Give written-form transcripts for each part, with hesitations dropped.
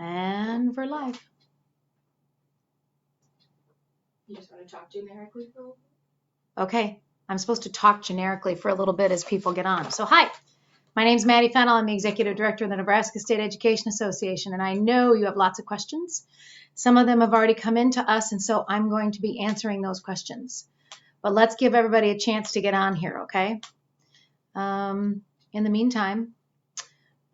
And we're live. You just want to talk generically for a little bit? Okay. I'm supposed to talk generically for a little bit as people get on. So hi, my name's Maddie Fennell. I'm the Executive Director of the Nebraska State Education Association, and I know you have lots of questions. Some of them have already come into us, and so I'm going to be answering those questions. But let's give everybody a chance to get on here, okay? In the meantime,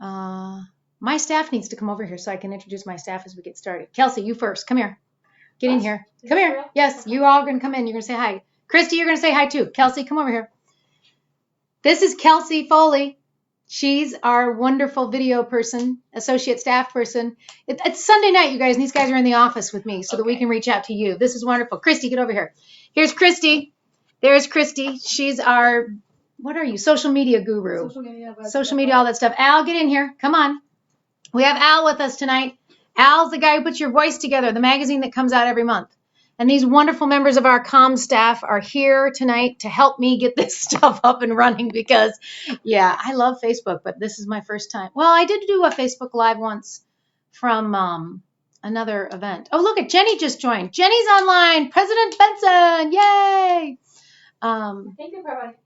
my staff needs to come over here so I can introduce my staff as we get started. Kelsey, you first. Come here. Get in here. Come here. Yes, you all are going to come in. You're going to say hi. Christy, you're going to say hi too. Kelsey, come over here. This is Kelsey Foley. She's our wonderful video person, associate staff person. It's Sunday night, you guys, and these guys are in the office with me so that we can reach out to you. This is wonderful. Christy, get over here. Here's Christy. There's Christy. She's our, what are you, social media guru. Social media, all that stuff. Al, get in here. Come on. We have Al with us tonight. Al's the guy who puts Your Voice Together, the magazine that comes out every month. And these wonderful members of our comm staff are here tonight to help me get this stuff up and running because, yeah, I love Facebook, but this is my first time. Well, I did do a Facebook Live once from another event. Oh, look at Jenny just joined. Jenny's online. President Benson. Yay. I think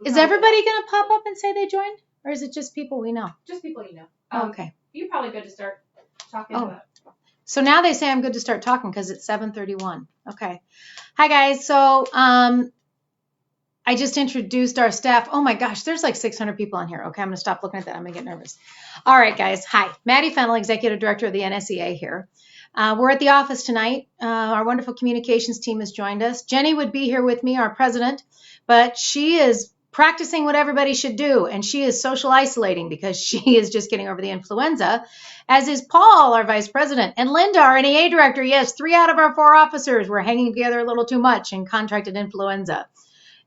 is everybody going to pop up and say they joined? Or is it just people we know? Just people you know. Okay. You're probably good to start talking about it. So now they say I'm good to start talking because it's 7:31. Okay. Hi, guys. So I just introduced our staff. Oh, my gosh. There's like 600 people on here. Okay. I'm going to stop looking at that. I'm going to get nervous. All right, guys. Hi. Maddie Fennell, Executive Director of the NSEA here. We're at the office tonight. Our wonderful communications team has joined us. Jenny would be here with me, our president, but she is practicing what everybody should do, and she is social isolating because she is just getting over the influenza, as is Paul, our vice president, and Linda, our NEA director. Yes, 3 out of our 4 officers were hanging together a little too much and contracted influenza,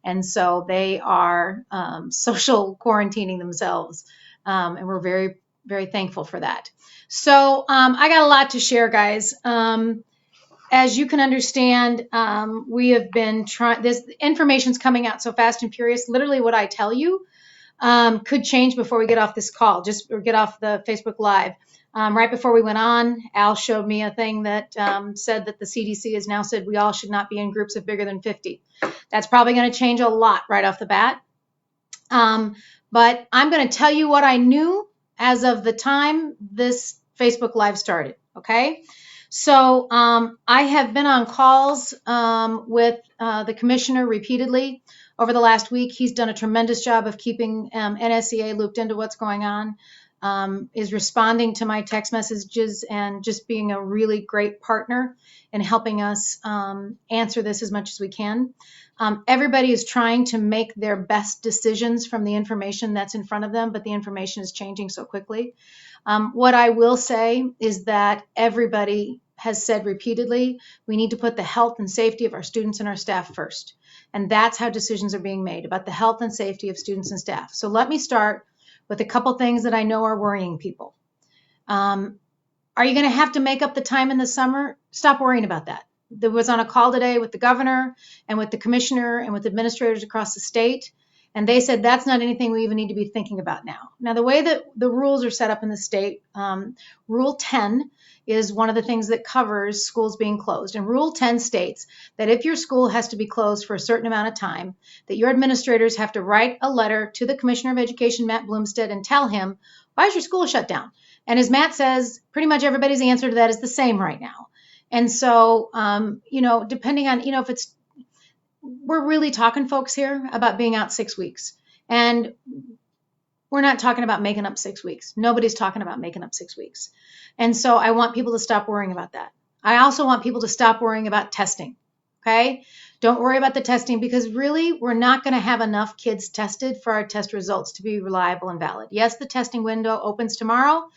and so they are social quarantining themselves, and we're very, very thankful for that. So I got a lot to share, guys. As you can understand, we have been trying, this information's coming out so fast and furious. Literally what I tell you could change before we get off this call, or get off the Facebook Live. Right before we went on, Al showed me a thing that said that the CDC has now said we all should not be in groups of bigger than 50. That's probably going to change a lot right off the bat. But I'm going to tell you what I knew as of the time this Facebook Live started, okay? So I have been on calls with the commissioner repeatedly over the last week. He's done a tremendous job of keeping NSEA looped into what's going on, is responding to my text messages and just being a really great partner in helping us answer this as much as we can. Everybody is trying to make their best decisions from the information that's in front of them, but the information is changing so quickly. What I will say is that everybody has said repeatedly, we need to put the health and safety of our students and our staff first. And that's how decisions are being made, about the health and safety of students and staff. So let me start with a couple things that I know are worrying people. Are you going to have to make up the time in the summer? Stop worrying about that. There was on a call today with the governor and with the commissioner and with administrators across the state. And they said that's not anything we even need to be thinking about now. Now, the way that the rules are set up in the state, Rule 10 is one of the things that covers schools being closed. And Rule 10 states that if your school has to be closed for a certain amount of time, that your administrators have to write a letter to the Commissioner of Education, Matt Bloomstead, and tell him, why is your school shut down? And as Matt says, pretty much everybody's answer to that is the same right now. And so, depending on, if it's, we're really talking, folks, here about being out 6 weeks. And we're not talking about making up 6 weeks. Nobody's talking about making up 6 weeks. And so I want people to stop worrying about that. I also want people to stop worrying about testing, okay? Don't worry about the testing because really we're not going to have enough kids tested for our test results to be reliable and valid. Yes, the testing window opens tomorrow.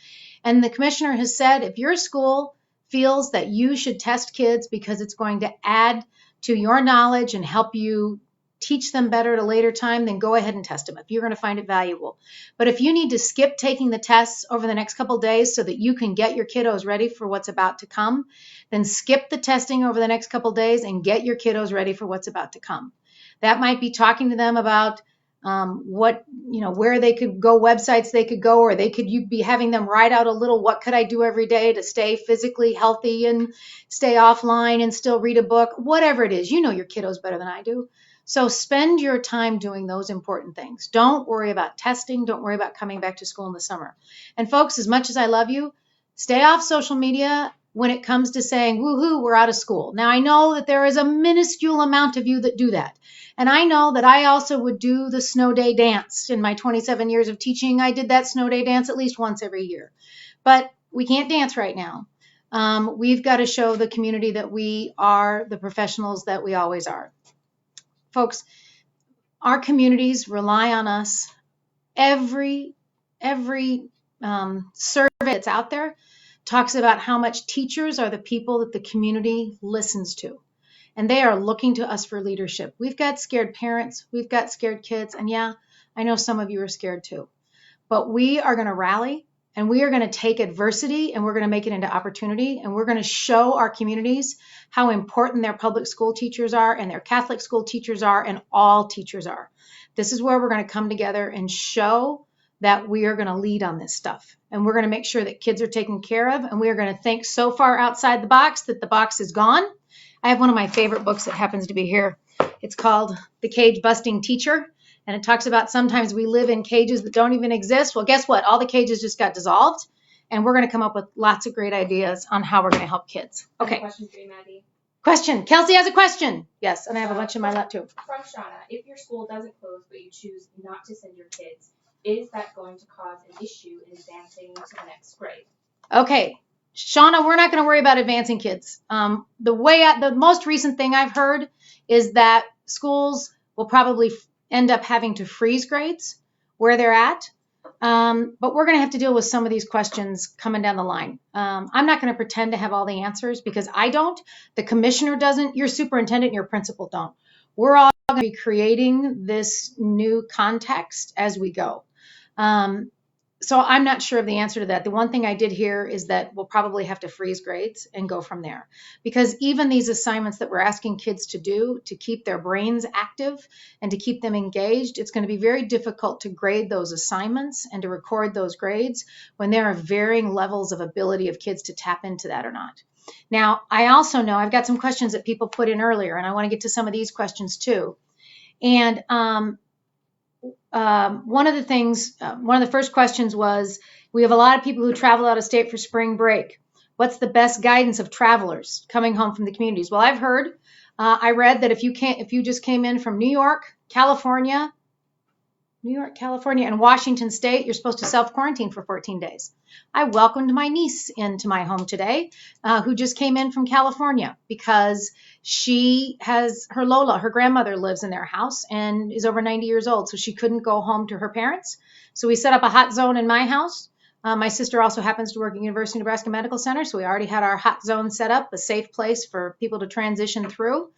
And the commissioner has said if your school feels that you should test kids because it's going to add to your knowledge and help you teach them better at a later time, then go ahead and test them if you're going to find it valuable. But if you need to skip taking the tests over the next couple of days so that you can get your kiddos ready for what's about to come, then skip the testing over the next couple of days and get your kiddos ready for what's about to come. That might be talking to them about where they could go, websites they could go, or you'd be having them write out a little, what could I do every day to stay physically healthy and stay offline and still read a book, whatever it is. You know your kiddos better than I do. So spend your time doing those important things. Don't worry about testing. Don't worry about coming back to school in the summer. And folks, as much as I love you, stay off social media when it comes to saying, woohoo, we're out of school. Now, I know that there is a minuscule amount of you that do that. And I know that I also would do the snow day dance. In my 27 years of teaching, I did that snow day dance at least once every year. But we can't dance right now. We've got to show the community that we are the professionals that we always are. Folks, our communities rely on us. Every survey that's out there talks about how much teachers are the people that the community listens to. And they are looking to us for leadership. We've got scared parents. We've got scared kids. And yeah, I know some of you are scared too. But we are going to rally, and we are going to take adversity, and we're going to make it into opportunity. And we're going to show our communities how important their public school teachers are, and their Catholic school teachers are, and all teachers are. This is where we're going to come together and show that we are going to lead on this stuff. And we're going to make sure that kids are taken care of. And we are going to think so far outside the box that the box is gone. I have one of my favorite books that happens to be here. It's called The Cage Busting Teacher. And it talks about sometimes we live in cages that don't even exist. Well, guess what? All the cages just got dissolved. And we're going to come up with lots of great ideas on how we're going to help kids. Okay. Question for you, Maddie. Question. Kelsey has a question. Yes, and I have a bunch in my lap too. From Shauna, if your school doesn't close but you choose not to send your kids, is that going to cause an issue in advancing to the next grade? Okay. Shauna, we're not going to worry about advancing kids. The most recent thing I've heard is that schools will probably end up having to freeze grades where they're at. But we're going to have to deal with some of these questions coming down the line. I'm not going to pretend to have all the answers because I don't. The commissioner doesn't. Your superintendent and your principal don't. We're all going to be creating this new context as we go. So I'm not sure of the answer to that. The one thing I did hear is that we'll probably have to freeze grades and go from there. Because even these assignments that we're asking kids to do to keep their brains active and to keep them engaged, it's going to be very difficult to grade those assignments and to record those grades when there are varying levels of ability of kids to tap into that or not. Now, I also know I've got some questions that people put in earlier, and I want to get to some of these questions too. And one of the first questions was, we have a lot of people who travel out of state for spring break. What's the best guidance of travelers coming home from the communities? Well, I've heard, I read that if you just came in from New York, California, and Washington State, you're supposed to self-quarantine for 14 days. I welcomed my niece into my home today, who just came in from California because she has her grandmother lives in their house and is over 90 years old, so she couldn't go home to her parents. So we set up a hot zone in my house. My sister also happens to work at University of Nebraska Medical Center, so we already had our hot zone set up, a safe place for people to transition through,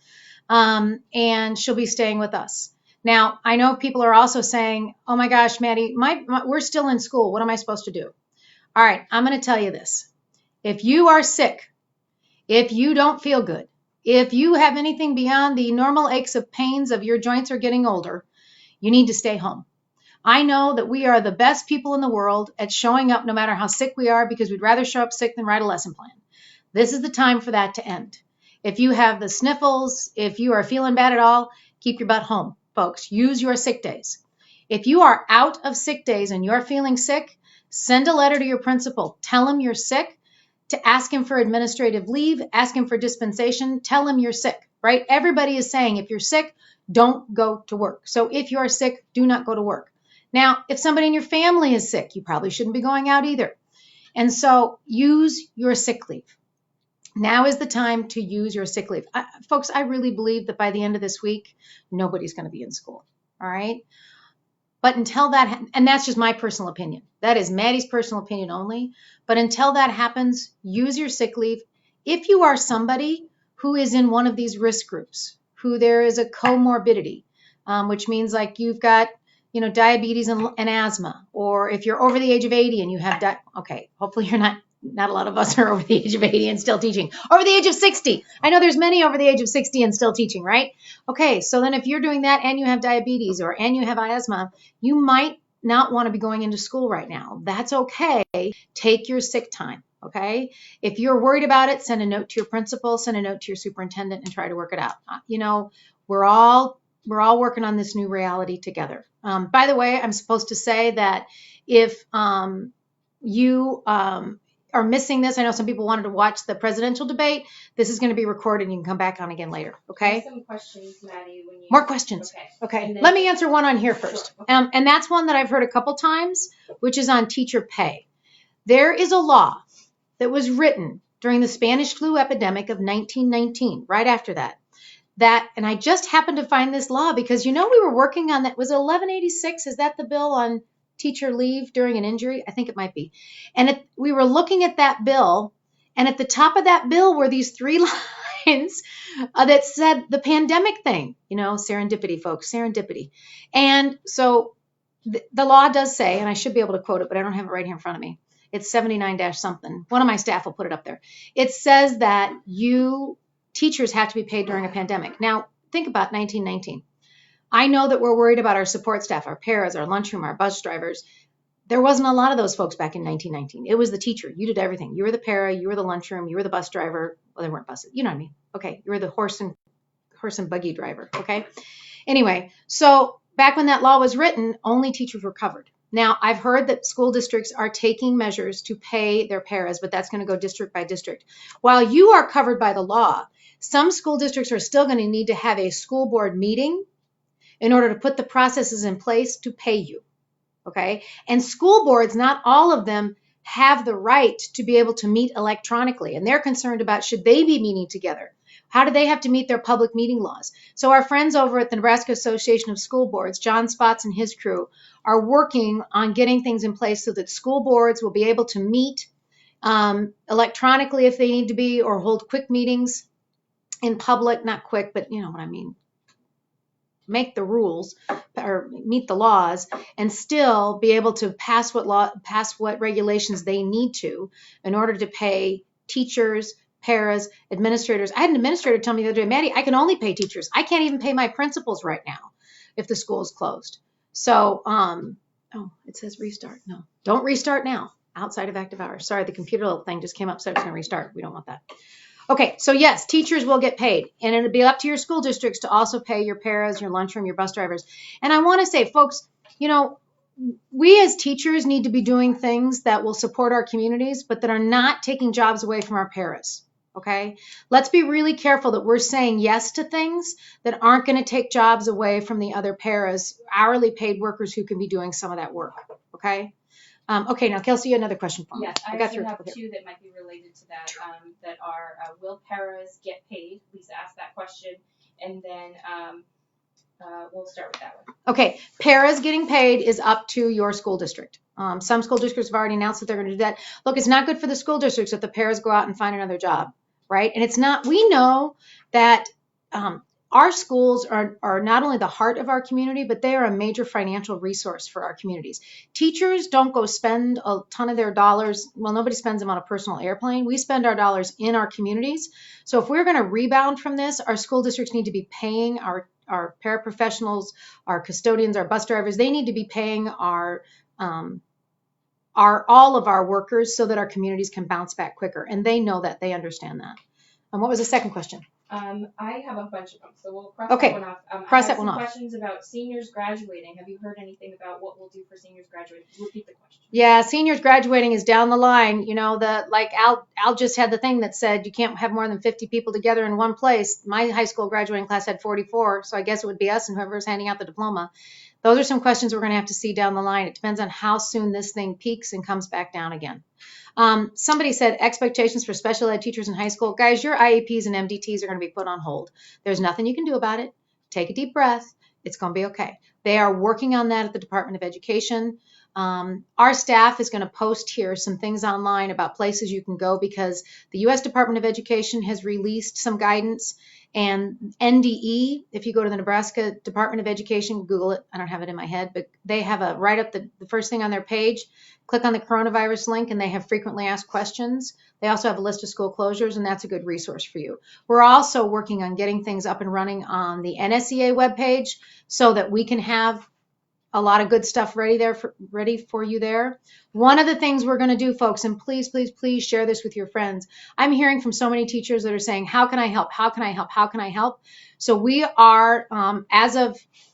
and she'll be staying with us. Now, I know people are also saying, oh my gosh, Maddie, we're still in school. What am I supposed to do? All right, I'm going to tell you this. If you are sick, if you don't feel good, if you have anything beyond the normal aches of pains of your joints are getting older, you need to stay home. I know that we are the best people in the world at showing up no matter how sick we are, because we'd rather show up sick than write a lesson plan. This is the time for that to end. If you have the sniffles, if you are feeling bad at all, keep your butt home. Folks, use your sick days. If you are out of sick days and you're feeling sick, send a letter to your principal. Tell him you're sick, to ask him for administrative leave, ask him for dispensation, tell him you're sick, right? Everybody is saying if you're sick, don't go to work. So if you're sick, do not go to work. Now, if somebody in your family is sick, you probably shouldn't be going out either. And so use your sick leave. Now is the time to use your sick leave. Folks, I really believe that by the end of this week, nobody's going to be in school, all right? But until that, and that's just my personal opinion. That is Maddie's personal opinion only. But until that happens, use your sick leave. If you are somebody who is in one of these risk groups, who there is a comorbidity, which means like you've got, diabetes and asthma, or if you're over the age of 80 and you have, okay, hopefully you're not not a lot of us are over the age of 80 and still teaching. Over the age of 60. I know there's many over the age of 60 and still teaching, right? Okay, so then if you're doing that and you have diabetes and you have asthma, you might not want to be going into school right now. That's okay. Take your sick time, okay? If you're worried about it, send a note to your principal, send a note to your superintendent, and try to work it out. We're all working on this new reality together. By the way, I'm supposed to say that if you are missing this, I know some people wanted to watch the presidential debate. This is going to be recorded and you can come back on again later. Okay. Some questions, Maddie. More questions. Okay. Let me answer one on here first. Sure. Okay. And that's one that I've heard a couple times, which is on teacher pay. There is a law that was written during the Spanish flu epidemic of 1919, right after that. And I just happened to find this law because, we were working on that. Was it 1186? Is that the bill on teacher leave during an injury? I think it might be. And we were looking at that bill, and at the top of that bill were these 3 lines that said the pandemic thing, serendipity, folks, serendipity. And so the law does say, and I should be able to quote it, but I don't have it right here in front of me. It's 79-something. One of my staff will put it up there. It says that teachers have to be paid during a pandemic. Now, think about 1919. I know that we're worried about our support staff, our paras, our lunchroom, our bus drivers. There wasn't a lot of those folks back in 1919. It was the teacher. You did everything. You were the para, you were the lunchroom, you were the bus driver. Well, they weren't buses. You know what I mean? Okay. You were the horse and buggy driver. Okay. Anyway, so back when that law was written, only teachers were covered. Now, I've heard that school districts are taking measures to pay their paras, but that's going to go district by district. While you are covered by the law, some school districts are still going to need to have a school board meeting in order to put the processes in place to pay you, okay? And school boards, not all of them have the right to be able to meet electronically, and they're concerned about should they be meeting together? How do they have to meet their public meeting laws? So our friends over at the Nebraska Association of School Boards, John Spots and his crew, are working on getting things in place so that school boards will be able to meet electronically if they need to be, or hold quick meetings in public, not quick, but you know what I mean. Make the rules or meet the laws and still be able to pass what regulations they need to in order to pay teachers, paras, administrators. I had an administrator tell me the other day, Maddie, I can only pay teachers. I can't even pay my principals right now if the school is closed. So, it says restart. No, don't restart now outside of active hours. Sorry, the computer little thing just came up, so it's going to restart. We don't want that. Okay, so yes, teachers will get paid, and it'll be up to your school districts to also pay your paras, your lunchroom, your bus drivers. And I want to say, folks, we as teachers need to be doing things that will support our communities, but that are not taking jobs away from our paras, okay? Let's be really careful that we're saying yes to things that aren't going to take jobs away from the other paras, hourly paid workers who can be doing some of that work, okay? Okay, now Kelsey, you had another question for me. Yes, I got also have 2 that might be related to that. That are will paras get paid? Lisa asked that question, and then we'll start with that one. Okay, paras getting paid is up to your school district. Some school districts have already announced that they're going to do that. Look, it's not good for the school districts if the paras go out and find another job, right? And it's not. We know that our schools are not only the heart of our community, but they are a major financial resource for our communities. Teachers don't go spend a ton of their dollars. Well, nobody spends them on a personal airplane. We spend our dollars in our communities. So if we're going to rebound from this, our school districts need to be paying our paraprofessionals, our custodians, our bus drivers. They need to be paying all of our workers so that our communities can bounce back quicker. And they know that. They understand that. What was the second question? I have a bunch of them, so we'll cross Okay. that one off. Cross I that have one some off. questions about seniors graduating. Have you heard anything about what we'll do for seniors graduating? Repeat the question. Yeah, seniors graduating is down the line. Al just had the thing that said you can't have more than 50 people together in one place. My high school graduating class had 44, so I guess it would be us and whoever's handing out the diploma. Those are some questions we're going to have to see down the line. It depends on how soon this thing peaks and comes back down again. Somebody said expectations for special ed teachers in high school. Guys, your IEPs and MDTs are going to be put on hold. There's nothing you can do about it. Take a deep breath. It's going to be okay. They are working on that at the Department of Education. Our staff is going to post here some things online about places you can go because the U.S. Department of Education has released some guidance, and NDE, if you go to the Nebraska Department of Education, Google it. I don't have it in my head, but they have a right up the first thing on their page. Click on the coronavirus link, and they have frequently asked questions. They also have a list of school closures, and that's a good resource for you. We're also working on getting things up and running on the NSEA webpage so that we can have a lot of good stuff ready for you there. One of the things we're going to do, folks, and please, please, please share this with your friends. I'm hearing from so many teachers that are saying, how can I help? How can I help? How can I help? So we are,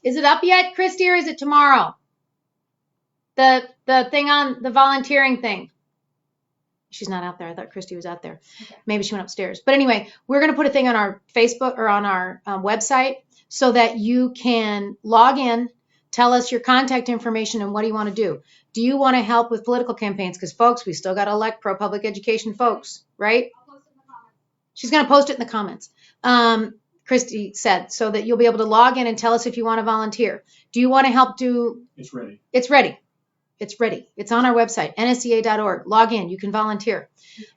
is it up yet, Christy, or is it tomorrow? The thing on the volunteering thing. She's not out there. I thought Christy was out there. Okay. Maybe she went upstairs. But anyway, we're going to put a thing on our Facebook or on our website so that you can log in, tell us your contact information and what do you want to do. Do you want to help with political campaigns? Because, folks, we still got to elect pro-public education folks, right? I'll post it in the comments. She's going to post it in the comments. Christy said, so that you'll be able to log in and tell us if you want to volunteer. Do you want to help do? It's ready. It's ready. It's ready. It's on our website, nsea.org. Log in. You can volunteer.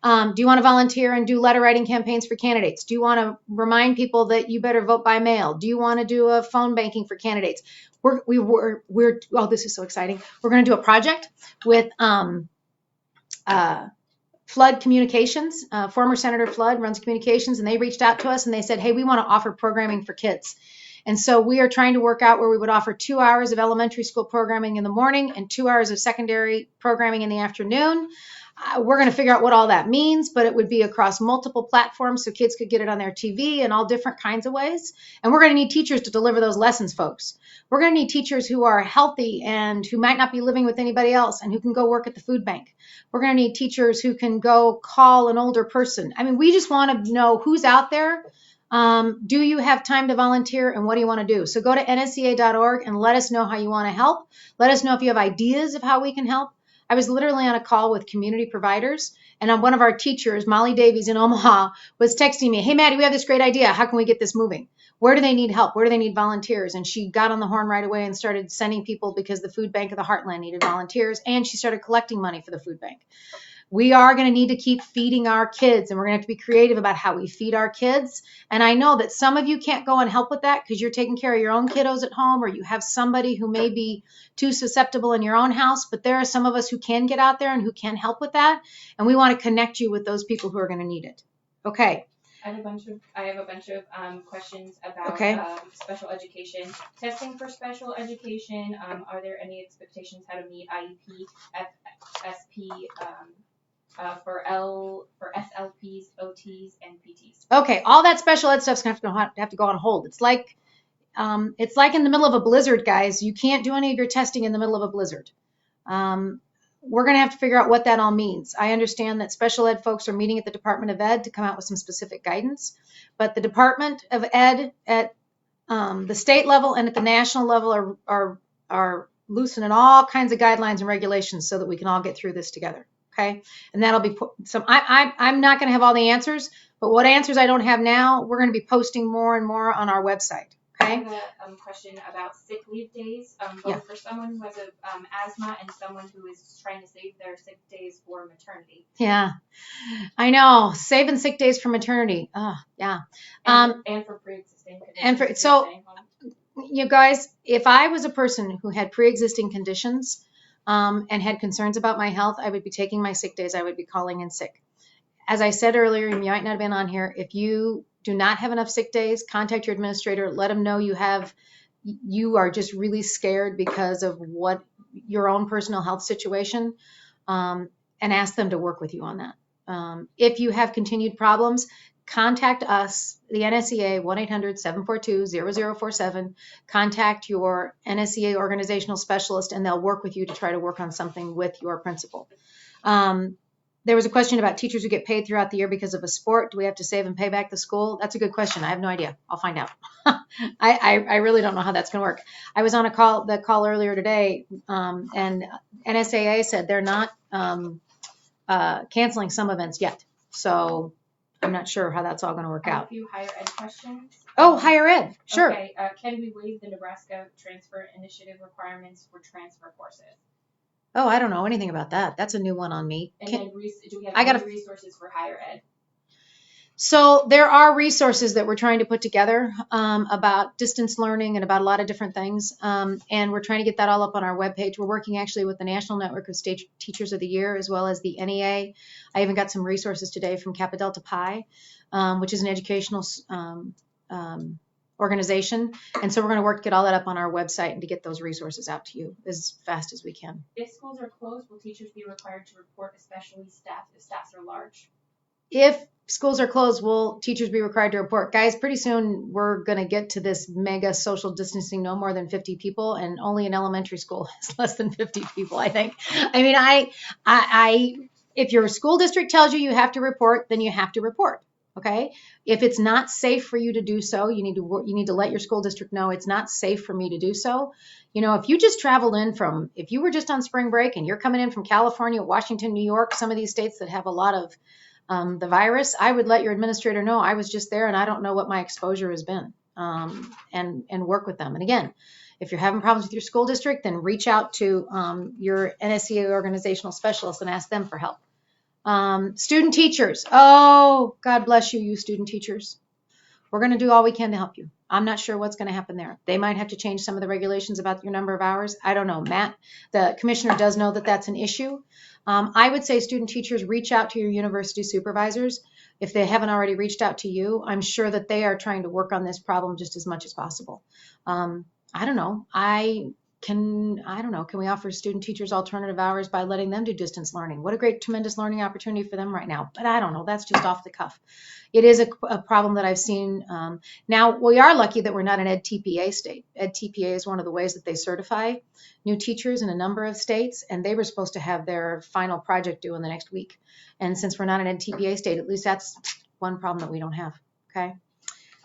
Do you want to volunteer and do letter writing campaigns for candidates? Do you want to remind people that you better vote by mail? Do you want to do a phone banking for candidates? Oh, this is so exciting. We're going to do a project with Flood Communications. Former Senator Flood runs communications, and they reached out to us and they said, hey, we want to offer programming for kids. And so we are trying to work out where we would offer 2 hours of elementary school programming in the morning and 2 hours of secondary programming in the afternoon. We're going to figure out what all that means, but it would be across multiple platforms so kids could get it on their TV in all different kinds of ways. And we're going to need teachers to deliver those lessons, folks. We're going to need teachers who are healthy and who might not be living with anybody else and who can go work at the food bank. We're going to need teachers who can go call an older person. I mean, we just want to know who's out there. Do you have time to volunteer and what do you want to do? So go to nsea.org and let us know how you want to help. Let us know if you have ideas of how we can help. I was literally on a call with community providers, and one of our teachers, Molly Davies in Omaha, was texting me, hey, Maddie, we have this great idea. How can we get this moving? Where do they need help? Where do they need volunteers? And she got on the horn right away and started sending people because the Food Bank of the Heartland needed volunteers, and she started collecting money for the food bank. We are going to need to keep feeding our kids, and we're going to have to be creative about how we feed our kids. And I know that some of you can't go and help with that because you're taking care of your own kiddos at home, or you have somebody who may be too susceptible in your own house. But there are some of us who can get out there and who can help with that. And we want to connect you with those people who are going to need it. Okay. I have a bunch of questions about special education. Testing for special education, are there any expectations how to meet IEP, FSP, for SLPs, OTs, and PTs? Okay, all that special ed stuff's going to have to go on hold. It's like in the middle of a blizzard, guys. You can't do any of your testing in the middle of a blizzard. We're going to have to figure out what that all means. I understand that special ed folks are meeting at the Department of Ed to come out with some specific guidance, but the Department of Ed at the state level and at the national level are loosening all kinds of guidelines and regulations so that we can all get through this together. Okay, and that'll be some. I'm not going to have all the answers, but what answers I don't have now, we're going to be posting more and more on our website. Okay. I have a question about sick leave days, both for someone who has asthma and someone who is trying to save their sick days for maternity. Yeah, I know, saving sick days for maternity. Oh, yeah. And for pre-existing conditions. You guys, if I was a person who had pre-existing conditions and had concerns about my health, I would be taking my sick days. I would be calling in sick. As I said earlier, you might not have been on here. If you do not have enough sick days, contact your administrator. Let them know you are just really scared because of what your own personal health situation, and ask them to work with you on that. If you have continued problems, contact us, the NSEA, 1-800-742-0047. Contact your NSEA organizational specialist, and they'll work with you to try to work on something with your principal. There was a question about teachers who get paid throughout the year because of a sport. Do we have to save and pay back the school? That's a good question. I have no idea. I'll find out. I really don't know how that's going to work. I was on the call earlier today, and NSEA said they're not canceling some events yet. So I'm not sure how that's all going to work out. A few higher ed questions. Oh, higher ed. Sure. Okay. Can we waive the Nebraska Transfer Initiative requirements for transfer courses? Oh, I don't know anything about that. That's a new one on me. And then do we have I gotta- any resources for higher ed? So there are resources that we're trying to put together about distance learning and about a lot of different things. And we're trying to get that all up on our webpage. We're working actually with the National Network of State Teachers of the Year, as well as the NEA. I even got some resources today from Kappa Delta Pi, which is an educational organization. And so we're going to work to get all that up on our website and to get those resources out to you as fast as we can. If schools are closed, will teachers be required to report, especially staff, if staffs are large? If schools are closed, will teachers be required to report? Guys, pretty soon we're going to get to this mega social distancing, no more than 50 people, and only an elementary school is less than 50 people, I think. I mean, if your school district tells you have to report, then you have to report. Okay. If it's not safe for you to do so, you need to let your school district know it's not safe for me to do so. You know, if you just traveled in if you were just on spring break and you're coming in from California, Washington, New York, some of these states that have a lot of the virus, I would let your administrator know I was just there and I don't know what my exposure has been, and work with them. And again, if you're having problems with your school district, then reach out to your NSEA organizational specialist and ask them for help. Student teachers. Oh, God bless you, you student teachers. We're going to do all we can to help you. I'm not sure what's going to happen there. They might have to change some of the regulations about your number of hours. I don't know. Matt, the commissioner, does know that that's an issue. I would say student teachers, reach out to your university supervisors. If they haven't already reached out to you, I'm sure that they are trying to work on this problem just as much as possible. I don't know. Can we offer student teachers alternative hours by letting them do distance learning? What a great, tremendous learning opportunity for them right now. But I don't know. That's just off the cuff. It is a problem that I've seen. Now, we are lucky that we're not an EdTPA state. EdTPA is one of the ways that they certify new teachers in a number of states, and they were supposed to have their final project due in the next week. And since we're not an EdTPA state, at least that's one problem that we don't have. Okay.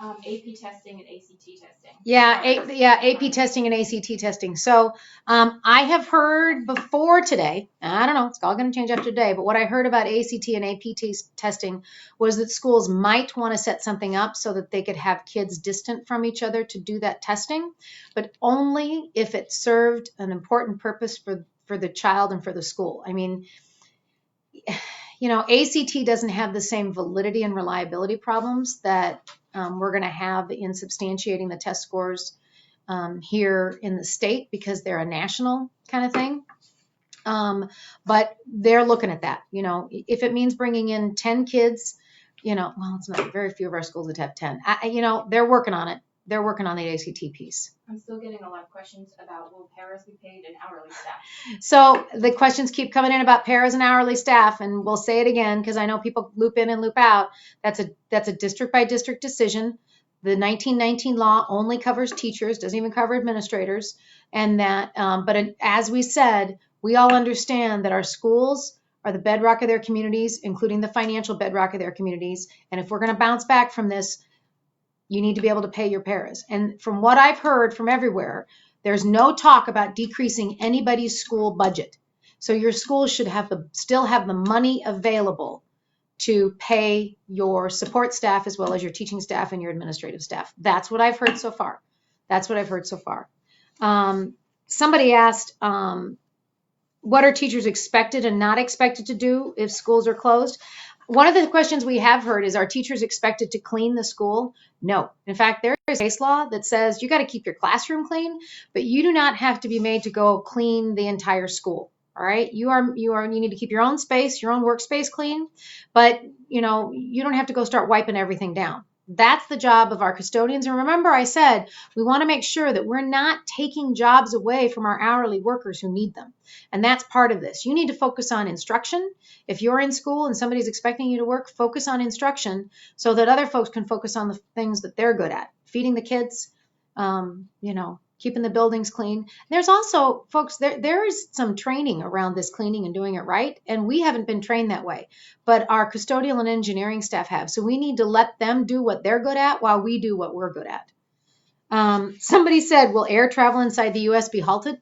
AP testing and ACT testing. AP testing and ACT testing. So I have heard before today, I don't know, it's all going to change after today, but what I heard about ACT and AP testing was that schools might want to set something up so that they could have kids distant from each other to do that testing, but only if it served an important purpose for the child and for the school. I mean, you know, ACT doesn't have the same validity and reliability problems that we're going to have in substantiating the test scores here in the state, because they're a national kind of thing. But they're looking at that. You know, if it means bringing in 10 kids, you know, well, it's not very few of our schools that have 10. You know, they're working on it. They're working on the ACT piece. I'm still getting a lot of questions about, will paras be paid and hourly staff? So the questions keep coming in about paras and hourly staff, and we'll say it again because I know people loop in and loop out. That's a district by district decision. The 1919 law only covers teachers, doesn't even cover administrators, and that. But as we said, we all understand that our schools are the bedrock of their communities, including the financial bedrock of their communities. And if we're going to bounce back from this, you need to be able to pay your paras. And from what I've heard from everywhere, there's no talk about decreasing anybody's school budget. So your school should still have the money available to pay your support staff as well as your teaching staff and your administrative staff. That's what I've heard so far. Somebody asked, what are teachers expected and not expected to do if schools are closed? One of the questions we have heard is, are teachers expected to clean the school? No. In fact, there is a case law that says you got to keep your classroom clean, but you do not have to be made to go clean the entire school. All right. You need to keep your own space, your own workspace clean, but you don't have to go start wiping everything down. That's the job of our custodians. And remember, I said, we want to make sure that we're not taking jobs away from our hourly workers who need them. And that's part of this. You need to focus on instruction. If you're in school and somebody's expecting you to work, focus on instruction so that other folks can focus on the things that they're good at. Feeding the kids, keeping the buildings clean. There's also, folks, there is some training around this cleaning and doing it right. And we haven't been trained that way, but our custodial and engineering staff have. So we need to let them do what they're good at while we do what we're good at. Somebody said, will air travel inside the U.S. be halted?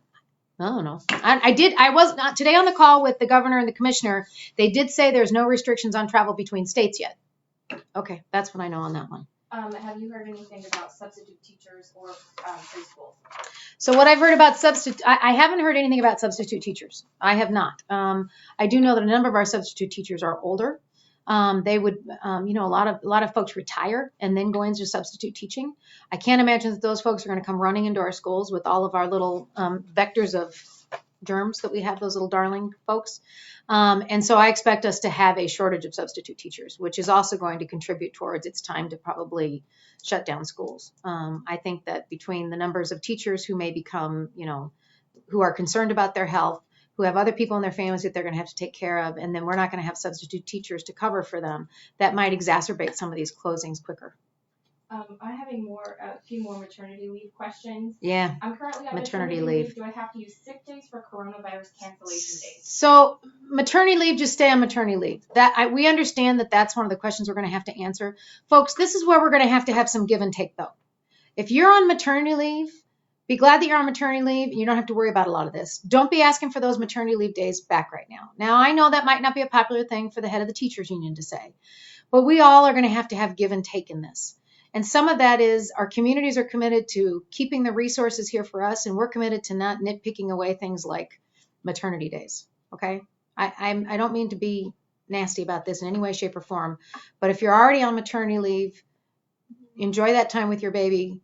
I don't know. I was not today on the call with the governor and the commissioner. They did say there's no restrictions on travel between states yet. Okay, that's what I know on that one. Have you heard anything about substitute teachers or preschools? So what I've heard about I haven't heard anything about substitute teachers. I have not. I do know that a number of our substitute teachers are older. They would, a lot of folks retire and then go into substitute teaching. I can't imagine that those folks are going to come running into our schools with all of our little vectors of germs that we have, those little darling folks. And so I expect us to have a shortage of substitute teachers, which is also going to contribute towards it's time to probably shut down schools. I think that between the numbers of teachers who may become, who are concerned about their health, who have other people in their families that they're going to have to take care of, and then we're not going to have substitute teachers to cover for them, that might exacerbate some of these closings quicker. I'm having a few more maternity leave questions. Yeah. I'm currently on maternity leave. Do I have to use sick days for coronavirus cancellation days? So maternity leave, just stay on maternity leave. We understand that that's one of the questions we're going to have to answer. Folks, this is where we're going to have some give and take though. If you're on maternity leave, be glad that you're on maternity leave and you don't have to worry about a lot of this. Don't be asking for those maternity leave days back right now. Now, I know that might not be a popular thing for the head of the teachers union to say, but we all are going to have give and take in this. And some of that is our communities are committed to keeping the resources here for us, and we're committed to not nitpicking away things like maternity days. Okay? I don't mean to be nasty about this in any way, shape, or form, but if you're already on maternity leave, enjoy that time with your baby,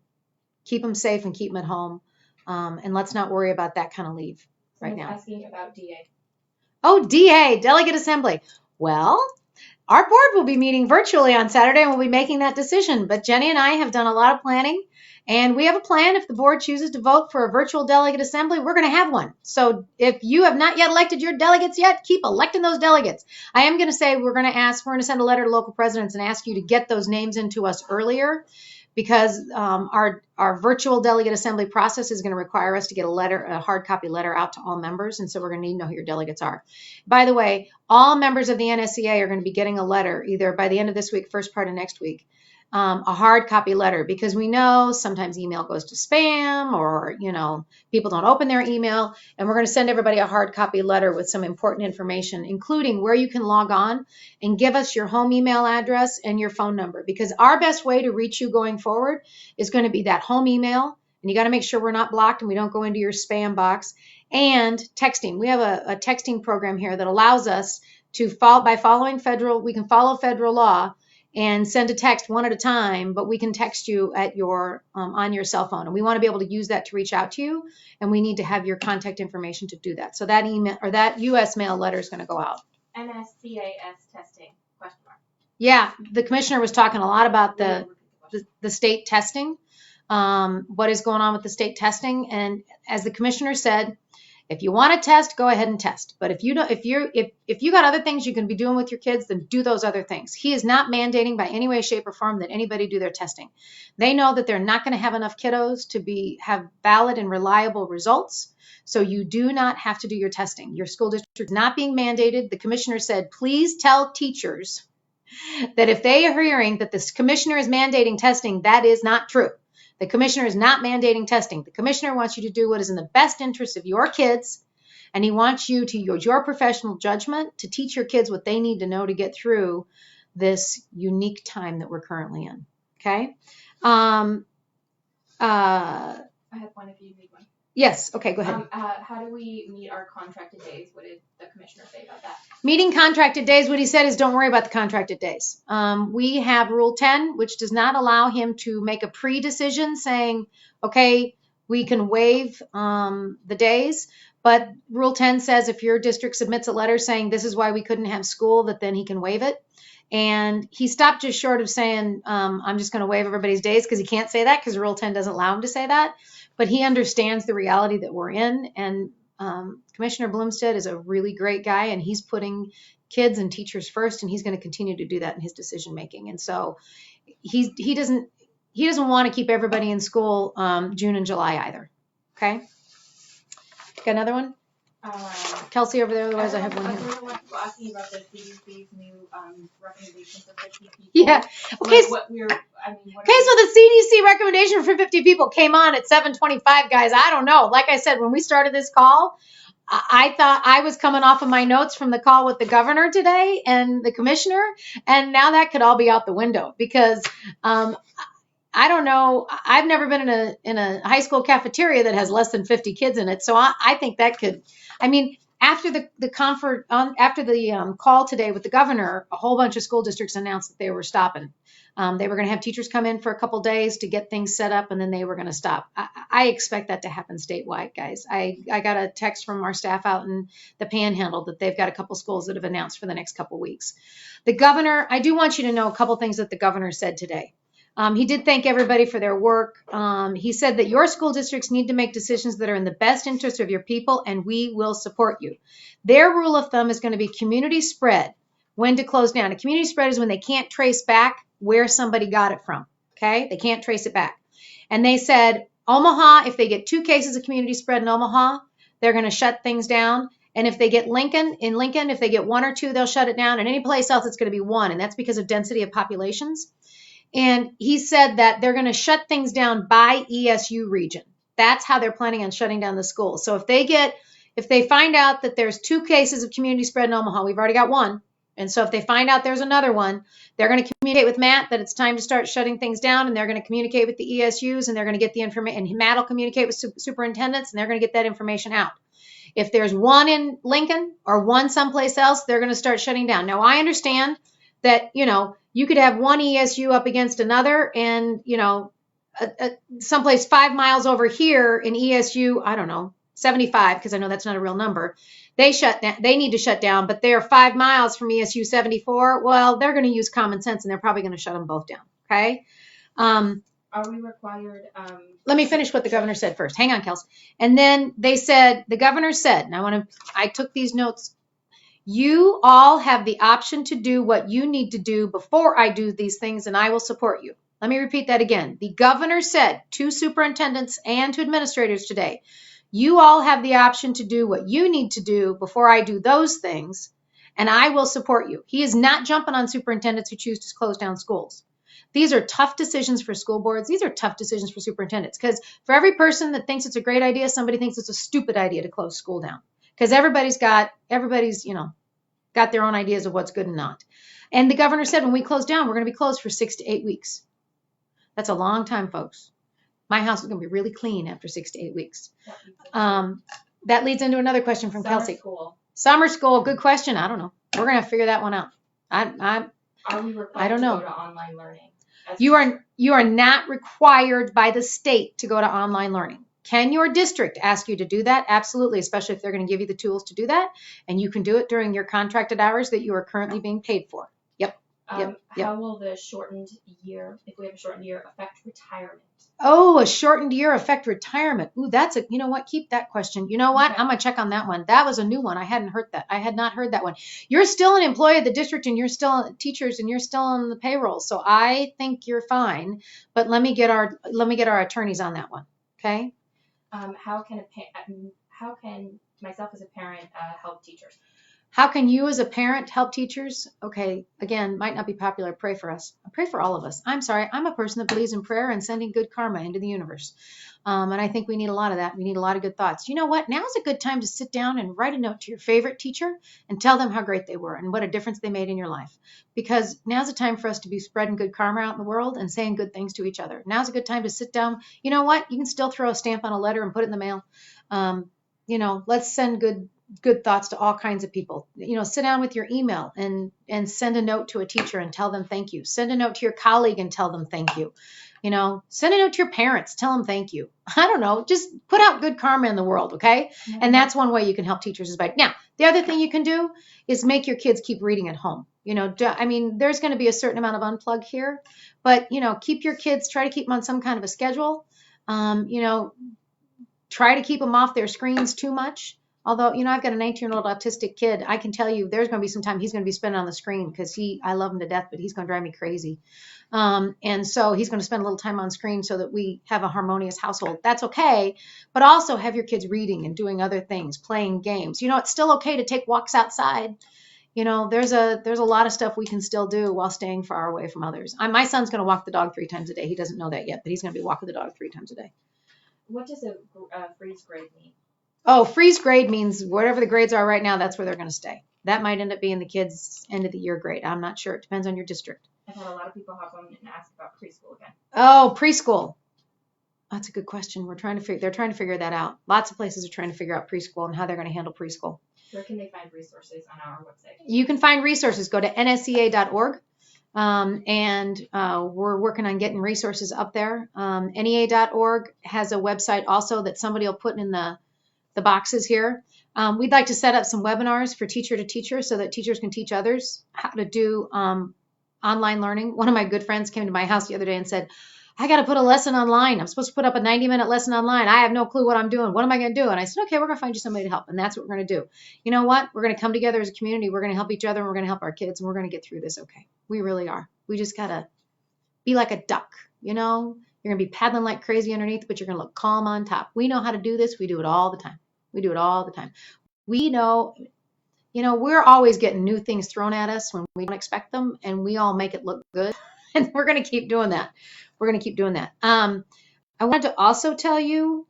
keep them safe and keep them at home, and let's not worry about that kind of leave right now. Asking about DA. Oh, DA, Delegate Assembly. Well, our board will be meeting virtually on Saturday and we'll be making that decision. But Jenny and I have done a lot of planning and we have a plan. If the board chooses to vote for a virtual delegate assembly, we're going to have one. So if you have not yet elected your delegates yet, keep electing those delegates. I am going to say we're going to send a letter to local presidents and ask you to get those names into us earlier, because our virtual delegate assembly process is going to require us to get a hard copy letter out to all members. And so we're going to need to know who your delegates are. By the way, all members of the NSEA are going to be getting a letter either by the end of this week, first part of next week, a hard copy letter, because we know sometimes email goes to spam or, people don't open their email. And we're going to send everybody a hard copy letter with some important information, including where you can log on and give us your home email address and your phone number, because our best way to reach you going forward is going to be that home email. And you got to make sure we're not blocked and we don't go into your spam box, and texting. We have a texting program here that allows us to we can follow federal law and send a text one at a time, but we can text you at on your cell phone. And we want to be able to use that to reach out to you. And we need to have your contact information to do that. So that email or that US mail letter is going to go out. NSCAS testing, question mark. Yeah, the commissioner was talking a lot about the state testing, what is going on with the state testing. And as the commissioner said, if you want to test, go ahead and test. But if you got other things you can be doing with your kids, then do those other things. He is not mandating by any way, shape, or form that anybody do their testing. They know that they're not going to have enough kiddos to have valid and reliable results. So you do not have to do your testing. Your school district is not being mandated. The commissioner said, please tell teachers that if they are hearing that this commissioner is mandating testing, that is not true. The commissioner is not mandating testing. The commissioner wants you to do what is in the best interest of your kids, and he wants you to use your professional judgment to teach your kids what they need to know to get through this unique time that we're currently in. Okay? I have one if you need one. Yes. Okay, go ahead. How do we meet our contracted days? What did the commissioner say about that? Meeting contracted days, what he said is don't worry about the contracted days. We have Rule 10, which does not allow him to make a pre-decision saying, okay, we can waive the days. But Rule 10 says if your district submits a letter saying this is why we couldn't have school, that then he can waive it. And he stopped just short of saying, I'm just going to waive everybody's days, because he can't say that because Rule 10 doesn't allow him to say that. But he understands the reality that we're in. And Commissioner Bloomstead is a really great guy, and he's putting kids and teachers first, and he's going to continue to do that in his decision making. And so he doesn't want to keep everybody in school June and July either. Okay. Got another one? Kelsey over there, otherwise I have one here. I was asking about the CDC's new recommendation for 50 people. Yeah. Okay. So the CDC recommendation for 50 people came on at 7:25, guys. I don't know. Like I said, when we started this call, I thought I was coming off of my notes from the call with the governor today and the commissioner, and now that could all be out the window because I don't know. I've never been in a high school cafeteria that has less than 50 kids in it. So I think that could, I mean, after after the call today with the governor, a whole bunch of school districts announced that they were stopping. They were going to have teachers come in for a couple days to get things set up, and then they were going to stop. I expect that to happen statewide, guys. I got a text from our staff out in the Panhandle that they've got a couple schools that have announced for the next couple weeks. The governor, I do want you to know a couple things that the governor said today. He did thank everybody for their work. He said that your school districts need to make decisions that are in the best interest of your people, and we will support you. Their rule of thumb is going to be community spread, when to close down. A community spread is when they can't trace back where somebody got it from, okay? They can't trace it back. And they said, Omaha, if they get 2 cases of community spread in Omaha, they're going to shut things down. And if they get Lincoln, if they get 1 or 2, they'll shut it down. And any place else, it's going to be 1. And that's because of density of populations. And he said that they're going to shut things down by ESU region. That's how they're planning on shutting down the schools. So if they find out that there's 2 cases of community spread in Omaha, we've already got 1. And so if they find out there's another one, they're going to communicate with Matt that it's time to start shutting things down, and they're going to communicate with the ESUs, and they're going to get the information, and Matt will communicate with superintendents, and they're going to get that information out. If there's 1 in Lincoln or 1 someplace else, they're going to start shutting down. Now, I understand that, you could have 1 ESU up against another, and, someplace 5 miles over here in ESU, I don't know, 75, because I know that's not a real number. They need to shut down, but they're 5 miles from ESU 74. Well, they're going to use common sense, and they're probably going to shut them both down. Okay. Are we required? Let me finish what the governor said first. Hang on, Kelsey. And then the governor said, and I took these notes. You all have the option to do what you need to do before I do these things, and I will support you. Let me repeat that again. The governor said to superintendents and to administrators today, you all have the option to do what you need to do before I do those things, and I will support you. He is not jumping on superintendents who choose to close down schools. These are tough decisions for school boards. These are tough decisions for superintendents, because for every person that thinks it's a great idea, somebody thinks it's a stupid idea to close school down, because everybody's got their own ideas of what's good and not. And the governor said when we close down, we're going to be closed for 6 to 8 weeks. That's a long time, folks. My house is going to be really clean after 6 to 8 weeks. That leads into another question from Kelsey. Summer school, good question. I don't know. We're going to have to figure that one out. Are we required to go to online learning? You are not required by the state to go to online learning. Can your district ask you to do that? Absolutely, especially if they're going to give you the tools to do that. And you can do it during your contracted hours that you are currently being paid for. Yep. How will the shortened year, if we have a shortened year, affect retirement? Oh, a shortened year affect retirement. Ooh, keep that question. You know what? Okay. I'm going to check on that one. That was a new one. I hadn't heard that. I had not heard that one. You're still an employee of the district, and you're still teachers, and you're still on the payroll. So I think you're fine, but let me get our attorneys on that one. Okay. How can myself as a parent help teachers? How can you as a parent help teachers? Okay, again, might not be popular. Pray for us. Pray for all of us. I'm sorry. I'm a person that believes in prayer and sending good karma into the universe. And I think we need a lot of that. We need a lot of good thoughts. You know what? Now's a good time to sit down and write a note to your favorite teacher and tell them how great they were and what a difference they made in your life. Because now's a time for us to be spreading good karma out in the world and saying good things to each other. Now's a good time to sit down. You know what? You can still throw a stamp on a letter and put it in the mail. Let's send good thoughts to all kinds of people. Sit down with your email and send a note to a teacher and tell them thank you. Send a note to your colleague and tell them thank you. Send a note to your parents, tell them thank you. I don't know, just put out good karma in the world, okay? Mm-hmm. And that's one way you can help teachers is by. Now, the other thing you can do is make your kids keep reading at home. There's going to be a certain amount of unplug here, but keep your kids, try to keep them on some kind of a schedule. Try to keep them off their screens too much. Although, I've got a 19-year-old autistic kid. I can tell you there's going to be some time he's going to be spending on the screen because I love him to death, but he's going to drive me crazy. And so he's going to spend a little time on screen so that we have a harmonious household. That's okay. But also have your kids reading and doing other things, playing games. It's still okay to take walks outside. There's a lot of stuff we can still do while staying far away from others. My son's going to walk the dog 3 times a day. He doesn't know that yet, but he's going to be walking the dog 3 times a day. What does a freeze grade mean? Oh, freeze grade means whatever the grades are right now, that's where they're going to stay. That might end up being the kids' end of the year grade. I'm not sure. It depends on your district. I've had a lot of people hop on and ask about preschool again. Oh, preschool. That's a good question. They're trying to figure that out. Lots of places are trying to figure out preschool and how they're going to handle preschool. Where can they find resources on our website? You can find resources. Go to nsea.org. And we're working on getting resources up there. NEA.org has a website also that somebody will put in the boxes here. We'd like to set up some webinars for teacher to teacher so that teachers can teach others how to do online learning. One of my good friends came to my house the other day and said, I got to put a lesson online. I'm supposed to put up a 90-minute lesson online. I have no clue what I'm doing. What am I going to do? And I said, okay, we're going to find you somebody to help. And that's what we're going to do. You know what? We're going to come together as a community. We're going to help each other. And we're going to help our kids. And we're going to get through this okay. We really are. We just got to be like a duck. You know, you're going to be paddling like crazy underneath, but you're going to look calm on top. We know how to do this. We do it all the time. We do it all the time. We know, you know, we're always getting new things thrown at us when we don't expect them. And we all make it look good. And we're going to keep doing that. We're going to keep doing that. I wanted to also tell you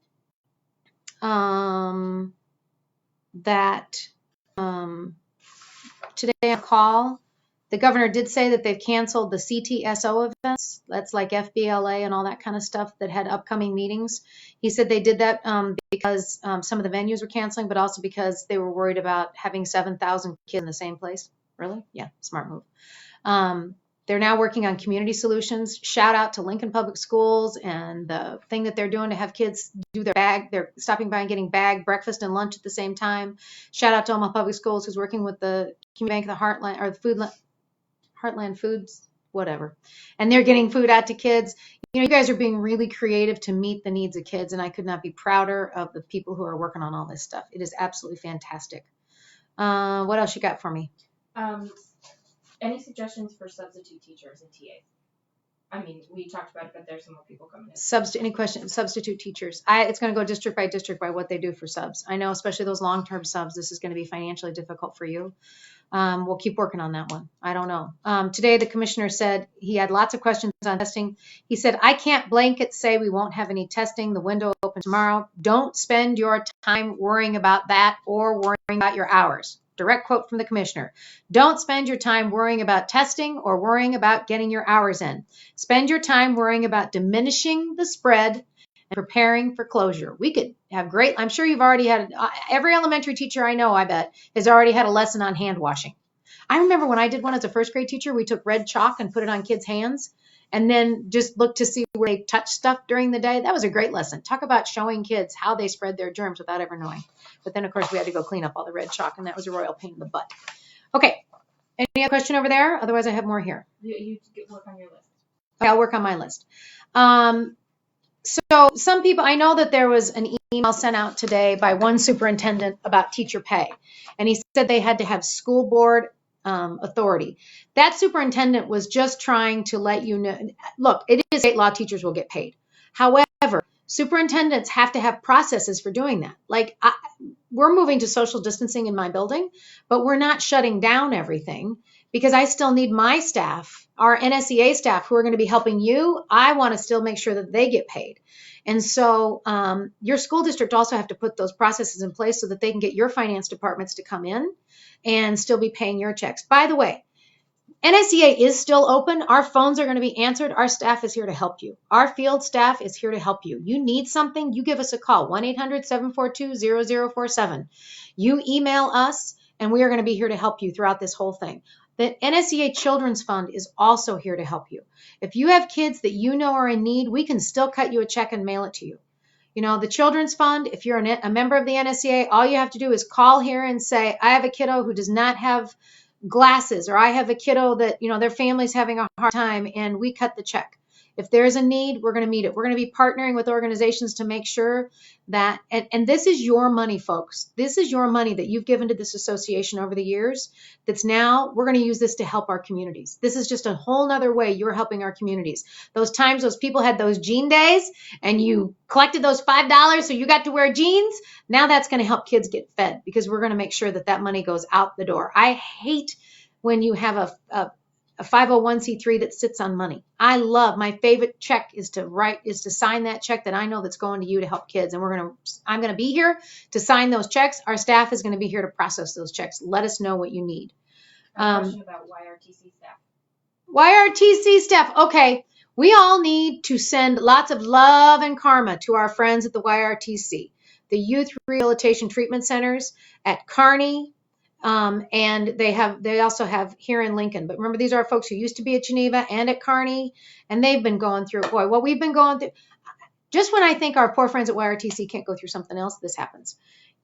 that today on call, the governor did say that they've canceled the CTSO events. That's like FBLA and all that kind of stuff that had upcoming meetings. He said they did that because some of the venues were canceling, but also because they were worried about having 7,000 kids in the same place. Really? Yeah, smart move. They're now working on community solutions. Shout out to Lincoln Public Schools and the thing that they're doing to have kids do their bag. They're stopping by and getting bag breakfast and lunch at the same time. Shout out to Omaha Public Schools, who's working with the Community Bank of the Heartland or the Heartland Foods, whatever. And they're getting food out to kids. You know, you guys are being really creative to meet the needs of kids, and I could not be prouder of the people who are working on all this stuff. It is absolutely fantastic. What else you got for me? Any suggestions for substitute teachers and TAs? I mean, we talked about it, but there's some more people coming in. Any questions? Substitute teachers. It's going to go district by what they do for subs. I know, especially those long-term subs, this is going to be financially difficult for you. We'll keep working on that one. I don't know. Today, the commissioner said he had lots of questions on testing. He said, I can't blanket say we won't have any testing. The window opens tomorrow. Don't spend your time worrying about that or worrying about your hours. Direct quote from the commissioner. Don't spend your time worrying about testing or worrying about getting your hours in. Spend your time worrying about diminishing the spread and preparing for closure. We could have great, I'm sure you've already had, every elementary teacher I know, I bet, has already had a lesson on hand washing. I remember when I did one as a first grade teacher, we took red chalk and put it on kids' hands and then just looked to see where they touched stuff during the day. That was a great lesson. Talk about showing kids how they spread their germs without ever knowing. But then, of course, we had to go clean up all the red chalk, and that was a royal pain in the butt. Okay. Any other question over there? Otherwise, I have more here. You work on your list. Okay, I'll work on my list. So some people, I know that there was an email sent out today by one superintendent about teacher pay, and he said they had to have school board authority. That superintendent was just trying to let you know, look, it is state law, teachers will get paid. However, superintendents have to have processes for doing that. Like we're moving to social distancing in my building, but we're not shutting down everything because I still need my staff, our NSEA staff who are going to be helping you. I want to still make sure that they get paid. And so your school district also have to put those processes in place so that they can get your finance departments to come in and still be paying your checks. By the way, NSEA is still open. Our phones are going to be answered. Our staff is here to help you. Our field staff is here to help you. You need something, you give us a call, 1-800-742-0047. You email us, and we are going to be here to help you throughout this whole thing. The NSEA Children's Fund is also here to help you. If you have kids that you know are in need, we can still cut you a check and mail it to you. You know, the Children's Fund, if you're a member of the NSEA, all you have to do is call here and say, I have a kiddo who does not have glasses, or I have a kiddo that, you know, their family's having a hard time, and we cut the check. If there's a need, we're going to meet it. We're going to be partnering with organizations to make sure that, and this is your money, folks. This is your money that you've given to this association over the years. That's now, we're going to use this to help our communities. This is just a whole nother way you're helping our communities. Those times those people had those jean days and you collected those $5 so you got to wear jeans. Now that's going to help kids get fed because we're going to make sure that that money goes out the door. I hate when you have a 501c3 that sits on money. I love, my favorite check is to sign that check that I know that's going to you to help kids. And I'm going to be here to sign those checks. Our staff is going to be here to process those checks. Let us know what you need. A question about YRTC staff. YRTC staff. Okay. We all need to send lots of love and karma to our friends at the YRTC, the Youth Rehabilitation Treatment Centers at Kearney, and they also have here in Lincoln. But remember, these are folks who used to be at Geneva and at Kearney, and they've been going through, boy, what we've been going through. Just when I think our poor friends at YRTC can't go through something else, this happens.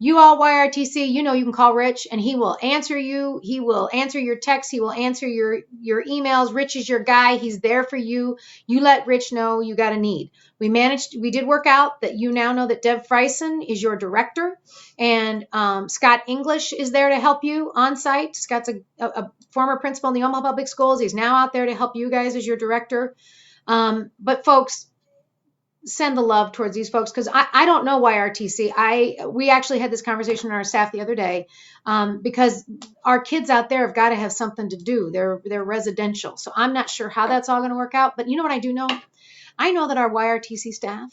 You all YRTC, you know you can call Rich and he will answer you. He will answer your texts. He will answer your emails. Rich is your guy. He's there for you. You let Rich know you got a need. We did work out that you now know that Deb Friesen is your director, and Scott English is there to help you on site. Scott's a former principal in the Omaha Public Schools. He's now out there to help you guys as your director. But folks, send the love towards these folks, because I don't know YRTC. We actually had this conversation in our staff the other day, because our kids out there have got to have something to do. They're residential, so I'm not sure how that's all going to work out. But you know what I do know? I know that our YRTC staff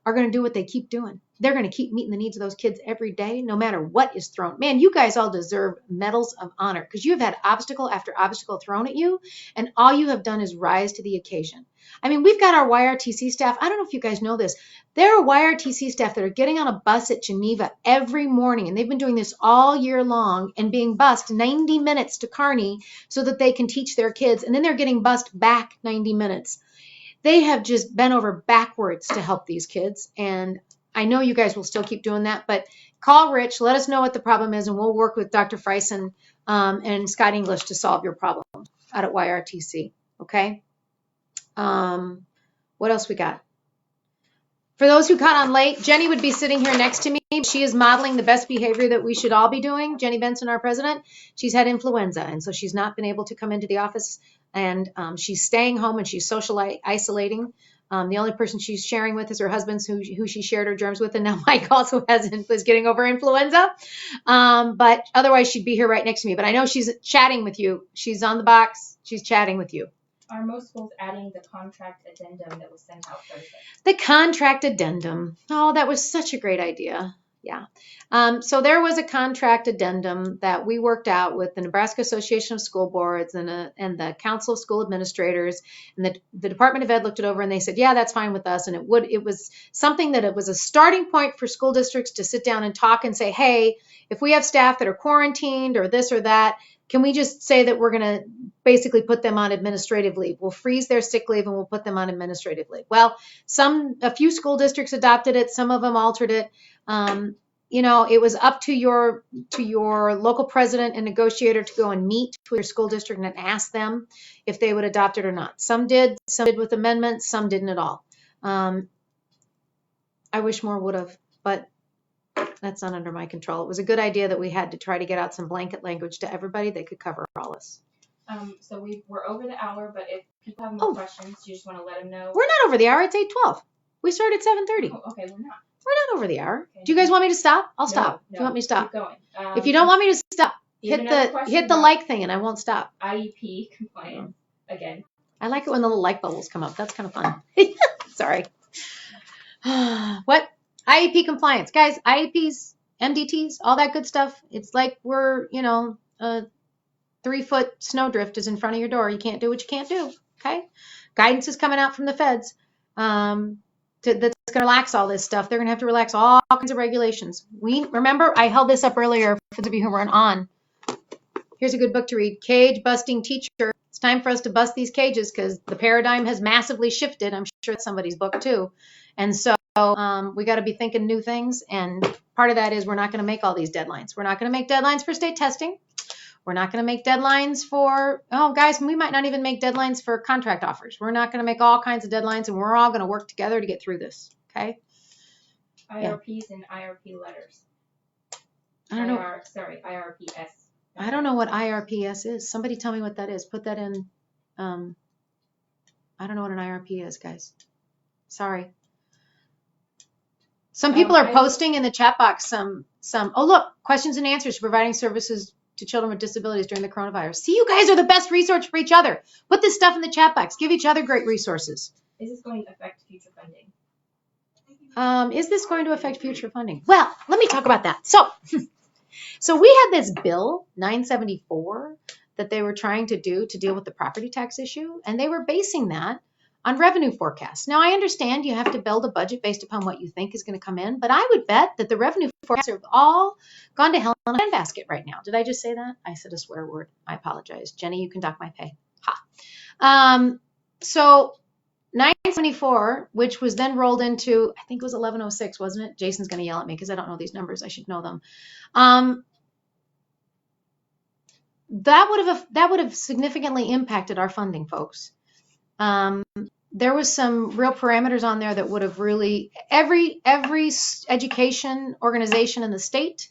are going to do what they keep doing. They're going to keep meeting the needs of those kids every day, no matter what is thrown. Man, you guys all deserve medals of honor, because you have had obstacle after obstacle thrown at you, and all you have done is rise to the occasion. I mean, we've got our YRTC staff. I don't know if you guys know this. There are YRTC staff that are getting on a bus at Geneva every morning, and they've been doing this all year long and being bused 90 minutes to Kearney so that they can teach their kids, and then they're getting bused back 90 minutes. They have just bent over backwards to help these kids, and I know you guys will still keep doing that, but call Rich, let us know what the problem is, and we'll work with Dr. Friesen and Scott English to solve your problem out at YRTC, okay? What else we got? For those who caught on late, Jenny would be sitting here next to me. She is modeling the best behavior that we should all be doing. Jenny Benson, our president, she's had influenza, and so she's not been able to come into the office, and she's staying home and she's social isolating. The only person she's sharing with is her husband, who she shared her germs with, and now Mike also was getting over influenza. But otherwise, she'd be here right next to me. But I know she's chatting with you. She's on the box. She's chatting with you. Are most schools adding the contract addendum that was sent out Thursday? The contract addendum. Oh, that was such a great idea. Yeah. So there was a contract addendum that we worked out with the Nebraska Association of School Boards and the Council of School Administrators, and the Department of Ed looked it over and they said, yeah, that's fine with us. And it was something that it was a starting point for school districts to sit down and talk and say, hey, if we have staff that are quarantined or this or that, can we just say that we're going to basically put them on administrative leave? We'll freeze their sick leave and we'll put them on administrative leave. Well, a few school districts adopted it. Some of them altered it. It was up to your local president and negotiator to go and meet with your school district and ask them if they would adopt it or not. Some did with amendments, some didn't at all. I wish more would have, but that's not under my control. It was a good idea that we had to try to get out some blanket language to everybody that could cover all this. So we're over the hour, but if people have more questions, you just want to let them know. We're not over the hour. It's 8:12. We started at 7:30. Oh, okay, we're not. We're not over the hour. Okay. Do you guys want me to stop? I'll stop. No, do you want me to stop? Keep going. If you don't want me to stop, hit the like thing and I won't stop. IEP compliance again. I like it when the little like bubbles come up. That's kind of fun. Sorry. What? IEP compliance. Guys, IEPs, MDTs, all that good stuff. It's like we're, a 3-foot snowdrift is in front of your door. You can't do what you can't do. Okay? Guidance is coming out from the feds that's going to relax all this stuff. They're going to have to relax all kinds of regulations. Remember, I held this up earlier for those of you who weren't on. Here's a good book to read. Cage Busting Teacher. It's time for us to bust these cages because the paradigm has massively shifted. I'm sure it's somebody's book too. And so we got to be thinking new things. And part of that is we're not going to make all these deadlines. We're not going to make deadlines for state testing. We're not going to make deadlines for, guys, we might not even make deadlines for contract offers. We're not going to make all kinds of deadlines, and we're all going to work together to get through this. Okay? IRPs and IRP letters. I don't know. IRPS. I don't know what IRPS is. Somebody tell me what that is. Put that in. I don't know what an IRP is, guys. Sorry. Some people are posting in the chat box some. Oh, look, questions and answers, providing services to children with disabilities during the coronavirus. See, you guys are the best resource for each other. Put this stuff in the chat box. Give each other great resources. Is this going to affect future funding? Is this going to affect future funding? Well, let me talk about that. So we had this bill 974 that they were trying to do to deal with the property tax issue, and they were basing that on revenue forecasts. Now, I understand you have to build a budget based upon what you think is going to come in, but I would bet that the revenue forecasts have all gone to hell in a handbasket right now. Did I just say that? I said a swear word. I apologize. Jenny, you can dock my pay. Ha. So 974, which was then rolled into, I think it was 1106, wasn't it? Jason's going to yell at me because I don't know these numbers. I should know them. That would have significantly impacted our funding, folks. There was some real parameters on there that would have really, every education organization in the state,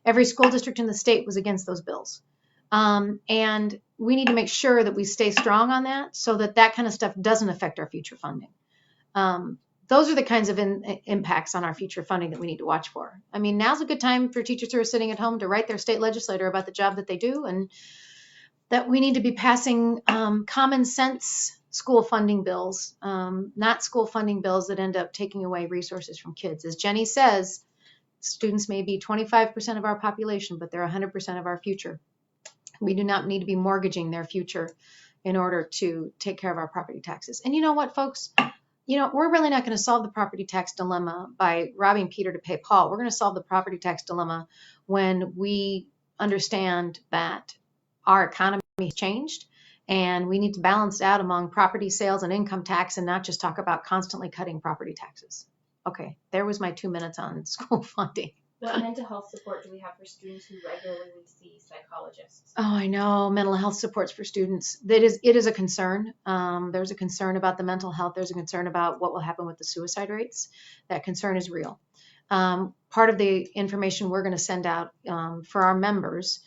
every school district in the state was against those bills. And we need to make sure that we stay strong on that so that that kind of stuff doesn't affect our future funding. Those are the kinds of impacts on our future funding that we need to watch for. I mean, now's a good time for teachers who are sitting at home to write their state legislator about the job that they do, and that we need to be passing common sense school funding bills, not school funding bills that end up taking away resources from kids. As Jenny says, students may be 25% of our population, but they're 100% of our future. We do not need to be mortgaging their future in order to take care of our property taxes. And you know what, folks? You know, we're really not going to solve the property tax dilemma by robbing Peter to pay Paul. We're going to solve the property tax dilemma when we understand that our economy has changed and we need to balance out among property sales and income tax and not just talk about constantly cutting property taxes. Okay, there was my 2 minutes on school funding. What mental health support do we have for students who regularly see psychologists? Oh, I know, mental health supports for students. It is a concern. There's a concern about the mental health. There's a concern about what will happen with the suicide rates. That concern is real. Part of the information we're going to send out for our members,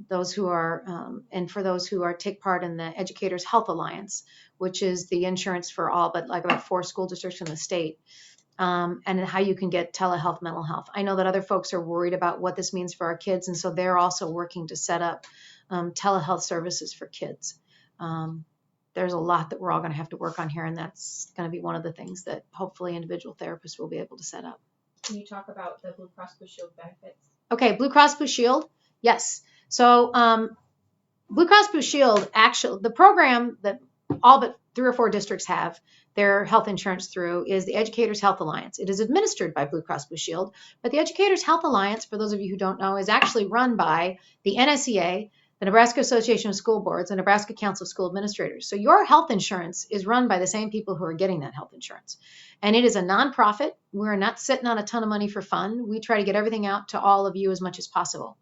those who are, and for those who take part in the Educators Health Alliance, which is the insurance for all but like about 4 school districts in the state. And how you can get telehealth mental health. I know that other folks are worried about what this means for our kids, and so they're also working to set up telehealth services for kids. There's a lot that we're all going to have to work on here, and that's going to be one of the things that hopefully individual therapists will be able to set up. Can you talk about the Blue Cross Blue Shield benefits? Okay, Blue Cross Blue Shield, yes. So Blue Cross Blue Shield, actually, the program that all but 3 or 4 districts have their health insurance through is the Educators Health Alliance. It is administered by Blue Cross Blue Shield, but the Educators Health Alliance, for those of you who don't know, is actually run by the NSEA, the Nebraska Association of School Boards, and Nebraska Council of School Administrators. So your health insurance is run by the same people who are getting that health insurance. And it is a nonprofit. We're not sitting on a ton of money for fun. We try to get everything out to all of you as much as possible.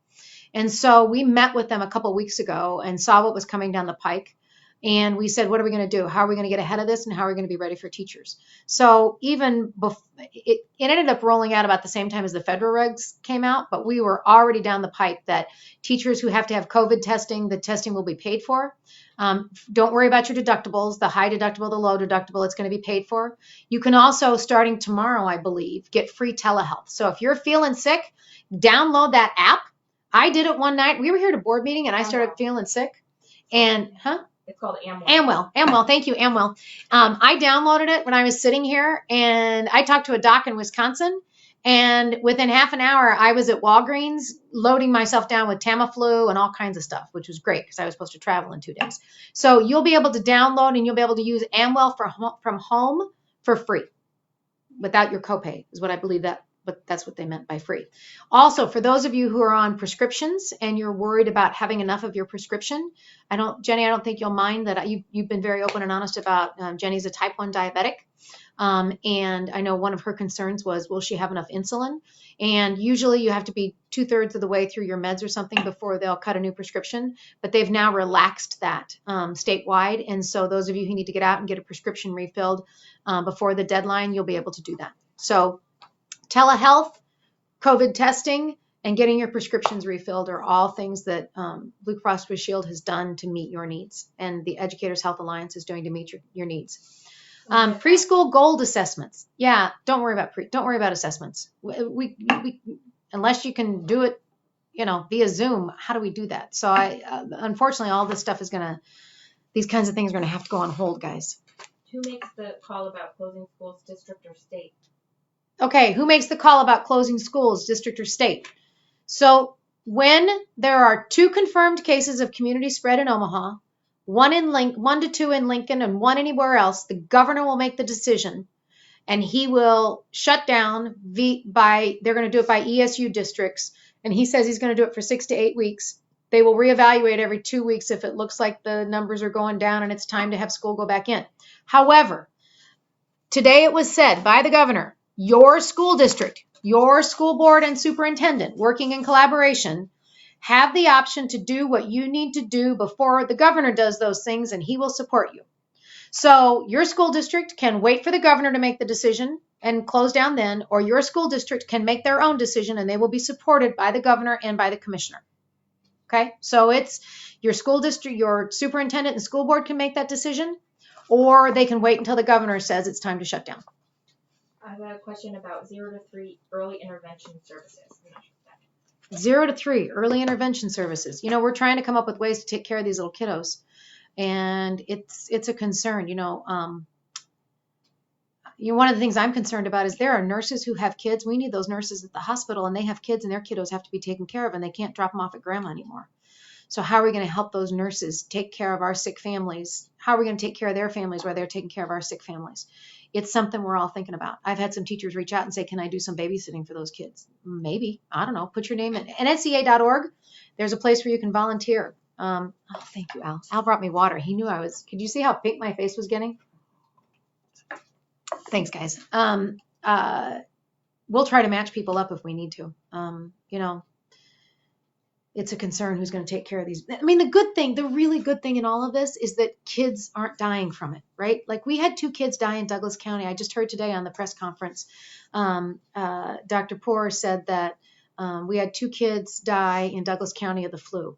And so we met with them a couple of weeks ago and saw what was coming down the pike. And we said, what are we going to do? How are we going to get ahead of this? And how are we going to be ready for teachers? So even before, it ended up rolling out about the same time as the federal regs came out, but we were already down the pipe that teachers who have to have COVID testing, the testing will be paid for. Don't worry about your deductibles, the high deductible, the low deductible, it's going to be paid for. You can also, starting tomorrow, I believe, get free telehealth. So if you're feeling sick, download that app. I did it one night. We were here at a board meeting and I started feeling sick. And, It's called Amwell. Amwell. Thank you, Amwell. I downloaded it when I was sitting here, and I talked to a doc in Wisconsin, and within half an hour, I was at Walgreens loading myself down with Tamiflu and all kinds of stuff, which was great because I was supposed to travel in 2 days. So you'll be able to download and you'll be able to use Amwell from home for free without your copay is what I believe but that's what they meant by free. Also, for those of you who are on prescriptions and you're worried about having enough of your prescription, Jenny, I don't think you'll mind that you've been very open and honest about Jenny's a type 1 diabetic. And I know one of her concerns was, will she have enough insulin? And usually you have to be 2/3 of the way through your meds or something before they'll cut a new prescription. But they've now relaxed that statewide. And so those of you who need to get out and get a prescription refilled before the deadline, you'll be able to do that. So telehealth, COVID testing, and getting your prescriptions refilled are all things that Blue Cross Blue Shield has done to meet your needs, and the Educators Health Alliance is doing to meet your needs. Preschool gold assessments. Yeah, don't worry about assessments. We unless you can do it via Zoom. How do we do that? So unfortunately, all this stuff these kinds of things are going to have to go on hold, guys. Who makes the call about closing schools, district or state? Okay, who makes the call about closing schools, district or state? So when there are 2 confirmed cases of community spread in Omaha, 1 to 2 in Lincoln and 1 anywhere else, the governor will make the decision, and he will shut down they're going to do it by ESU districts, and he says he's going to do it for 6 to 8 weeks. They will reevaluate every 2 weeks if it looks like the numbers are going down and it's time to have school go back in. However, today it was said by the governor, your school district, your school board and superintendent, working in collaboration, have the option to do what you need to do before the governor does those things, and he will support you. So your school district can wait for the governor to make the decision and close down then, or your school district can make their own decision, and they will be supported by the governor and by the commissioner. Okay, so it's your school district, your superintendent and school board can make that decision, or they can wait until the governor says it's time to shut down. I have a question about 0 to 3 early intervention services. 0 to 3 early intervention services. We're trying to come up with ways to take care of these little kiddos, and it's a concern. One of the things I'm concerned about is there are nurses who have kids. We need those nurses at the hospital, and they have kids, and their kiddos have to be taken care of, and they can't drop them off at grandma anymore. So how are we going to help those nurses take care of our sick families? How are we going to take care of their families while they're taking care of our sick families? It's something we're all thinking about. I've had some teachers reach out and say, can I do some babysitting for those kids? Maybe. I don't know. Put your name in. NSEA.org. There's a place where you can volunteer. Thank you, Al. Al brought me water. He knew could you see how pink my face was getting? Thanks, guys. We'll try to match people up if we need to. It's a concern who's going to take care of these. I mean, the really good thing in all of this is that kids aren't dying from it, right? Like we had 2 kids die in Douglas County. I just heard today on the press conference, Dr. Poor said that we had 2 kids die in Douglas County of the flu.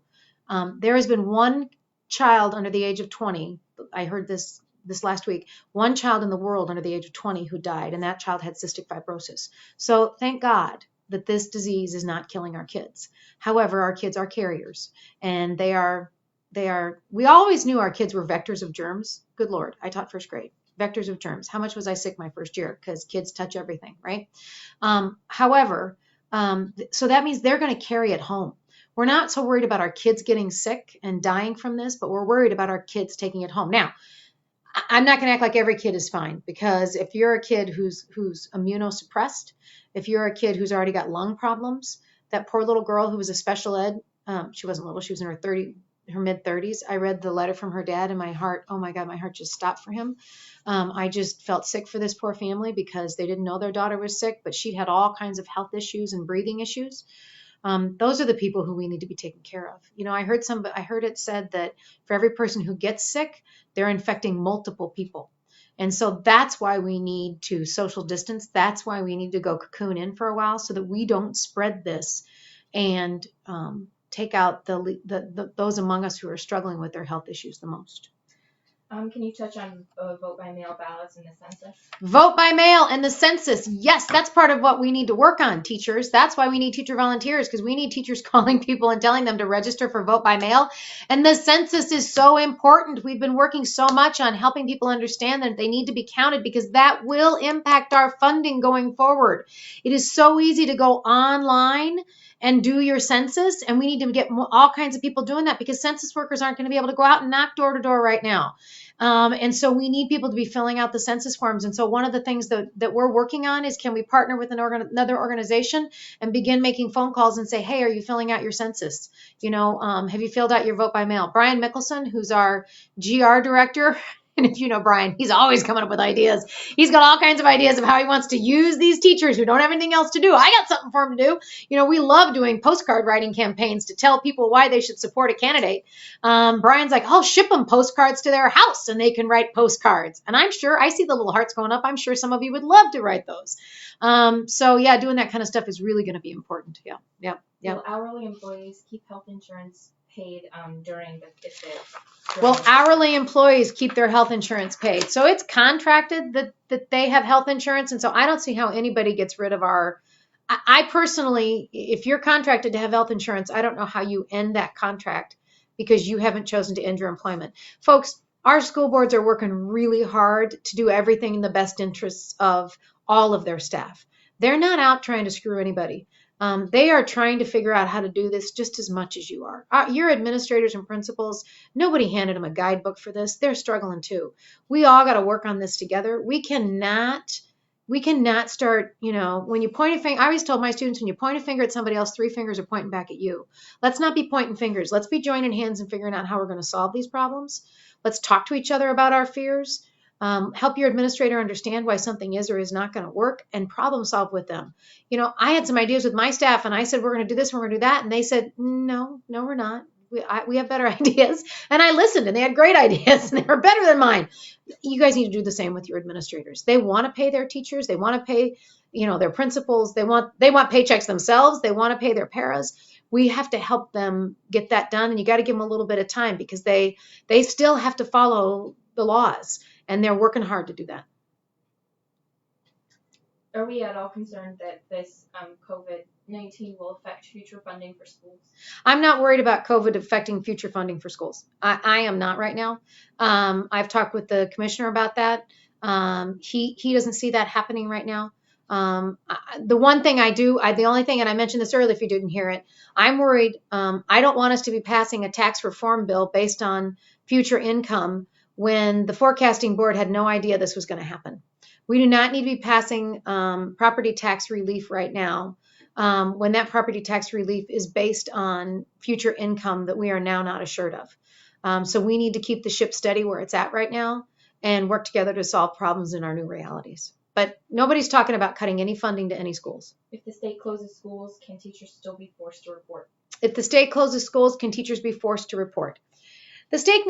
There has been 1 child under the age of 20. I heard this last week, 1 child in the world under the age of 20 who died, and that child had cystic fibrosis. So thank God that this disease is not killing our kids. However, our kids are carriers, and we always knew our kids were vectors of germs. Good Lord, I taught first grade. Vectors of germs. How much was I sick my first year? Because kids touch everything, right? However, so that means they're going to carry it home. We're not so worried about our kids getting sick and dying from this, but we're worried about our kids taking it home. Now, I'm not going to act like every kid is fine, because if you're a kid who's immunosuppressed, if you're a kid who's already got lung problems, that poor little girl who was a special ed, she wasn't little, she was in her mid 30s. I read the letter from her dad, and my heart, oh my God, my heart just stopped for him. I just felt sick for this poor family because they didn't know their daughter was sick, but she'd had all kinds of health issues and breathing issues. Those are the people who we need to be taken care of. I heard it said that for every person who gets sick, they're infecting multiple people. And so that's why we need to social distance. That's why we need to go cocoon in for a while, so that we don't spread this and take out those among us who are struggling with their health issues the most. Can you touch on vote by mail ballots and the census? Vote by mail and the census. Yes, that's part of what we need to work on, teachers. That's why we need teacher volunteers, because we need teachers calling people and telling them to register for vote by mail. And the census is so important. We've been working so much on helping people understand that they need to be counted, because that will impact our funding going forward. It is so easy to go online and do your census, and we need to get all kinds of people doing that, because census workers aren't going to be able to go out and knock door to door right now. And so we need people to be filling out the census forms. And so one of the things that we're working on is, can we partner with another organization and begin making phone calls and say, hey, are you filling out your census? Have you filled out your vote by mail? Brian Mickelson, who's our GR director, and if you know Brian, he's always coming up with ideas. He's got all kinds of ideas of how he wants to use these teachers who don't have anything else to do. I got something for him to do. We love doing postcard writing campaigns to tell people why they should support a candidate. Brian's like, I'll ship them postcards to their house and they can write postcards. And I'm sure, I see the little hearts going up. I'm sure some of you would love to write those. So yeah, doing that kind of stuff is really going to be important. Yeah. Will hourly employees keep health insurance paid during hourly employees keep their health insurance paid. So it's contracted that they have health insurance. And so I don't see how anybody gets rid of our I personally, if you're contracted to have health insurance, I don't know how you end that contract because you haven't chosen to end your employment. Folks, our school boards are working really hard to do everything in the best interests of all of their staff. They're not out trying to screw anybody. They are trying to figure out how to do this just as much as you are. Your administrators and principals, nobody handed them a guidebook for this. They're struggling too. We all got to work on this together. We cannot start, when you point a finger. I always told my students, when you point a finger at somebody else, 3 fingers are pointing back at you. Let's not be pointing fingers. Let's be joining hands and figuring out how we're going to solve these problems. Let's talk to each other about our fears. Help your administrator understand why something is or is not going to work, and problem solve with them. I had some ideas with my staff, and I said, we're going to do this, we're going to do that. And they said, no, we're not. We have better ideas. And I listened, and they had great ideas, and they were better than mine. You guys need to do the same with your administrators. They want to pay their teachers. They want to pay, their principals. They want paychecks themselves. They want to pay their paras. We have to help them get that done. And you got to give them a little bit of time because they still have to follow the laws, and they're working hard to do that. Are we at all concerned that this COVID-19 will affect future funding for schools? I'm not worried about COVID affecting future funding for schools. I am not right now. I've talked with the commissioner about that. He doesn't see that happening right now. The one thing the only thing, and I mentioned this earlier if you didn't hear it, I'm worried. I don't want us to be passing a tax reform bill based on future income when the forecasting board had no idea this was going to happen. We do not need to be passing property tax relief right now when that property tax relief is based on future income that we are now not assured of. So we need to keep the ship steady where it's at right now and work together to solve problems in our new realities. But nobody's talking about cutting any funding to any schools. If the state closes schools, can teachers still be forced to report? If the state closes schools, can teachers be forced to report? The state,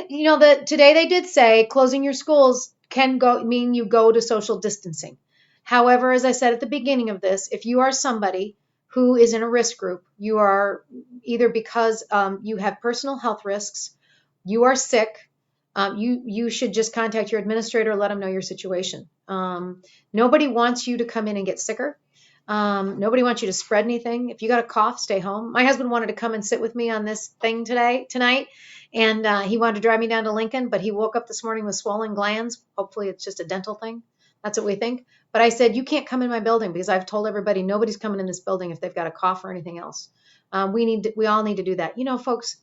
today they did say closing your schools can mean you go to social distancing. However, as I said at the beginning of this, if you are somebody who is in a risk group, you are either because you have personal health risks, you are sick, you should just contact your administrator, let them know your situation. Nobody wants you to come in and get sicker. Nobody wants you to spread anything. If you got a cough, stay home. My husband wanted to come and sit with me on this thing tonight, and he wanted to drive me down to Lincoln, but he woke up this morning with swollen glands. Hopefully it's just a dental thing. That's what we think. But I said, you can't come in my building because I've told everybody nobody's coming in this building if they've got a cough or anything else. We all need to do that. Folks,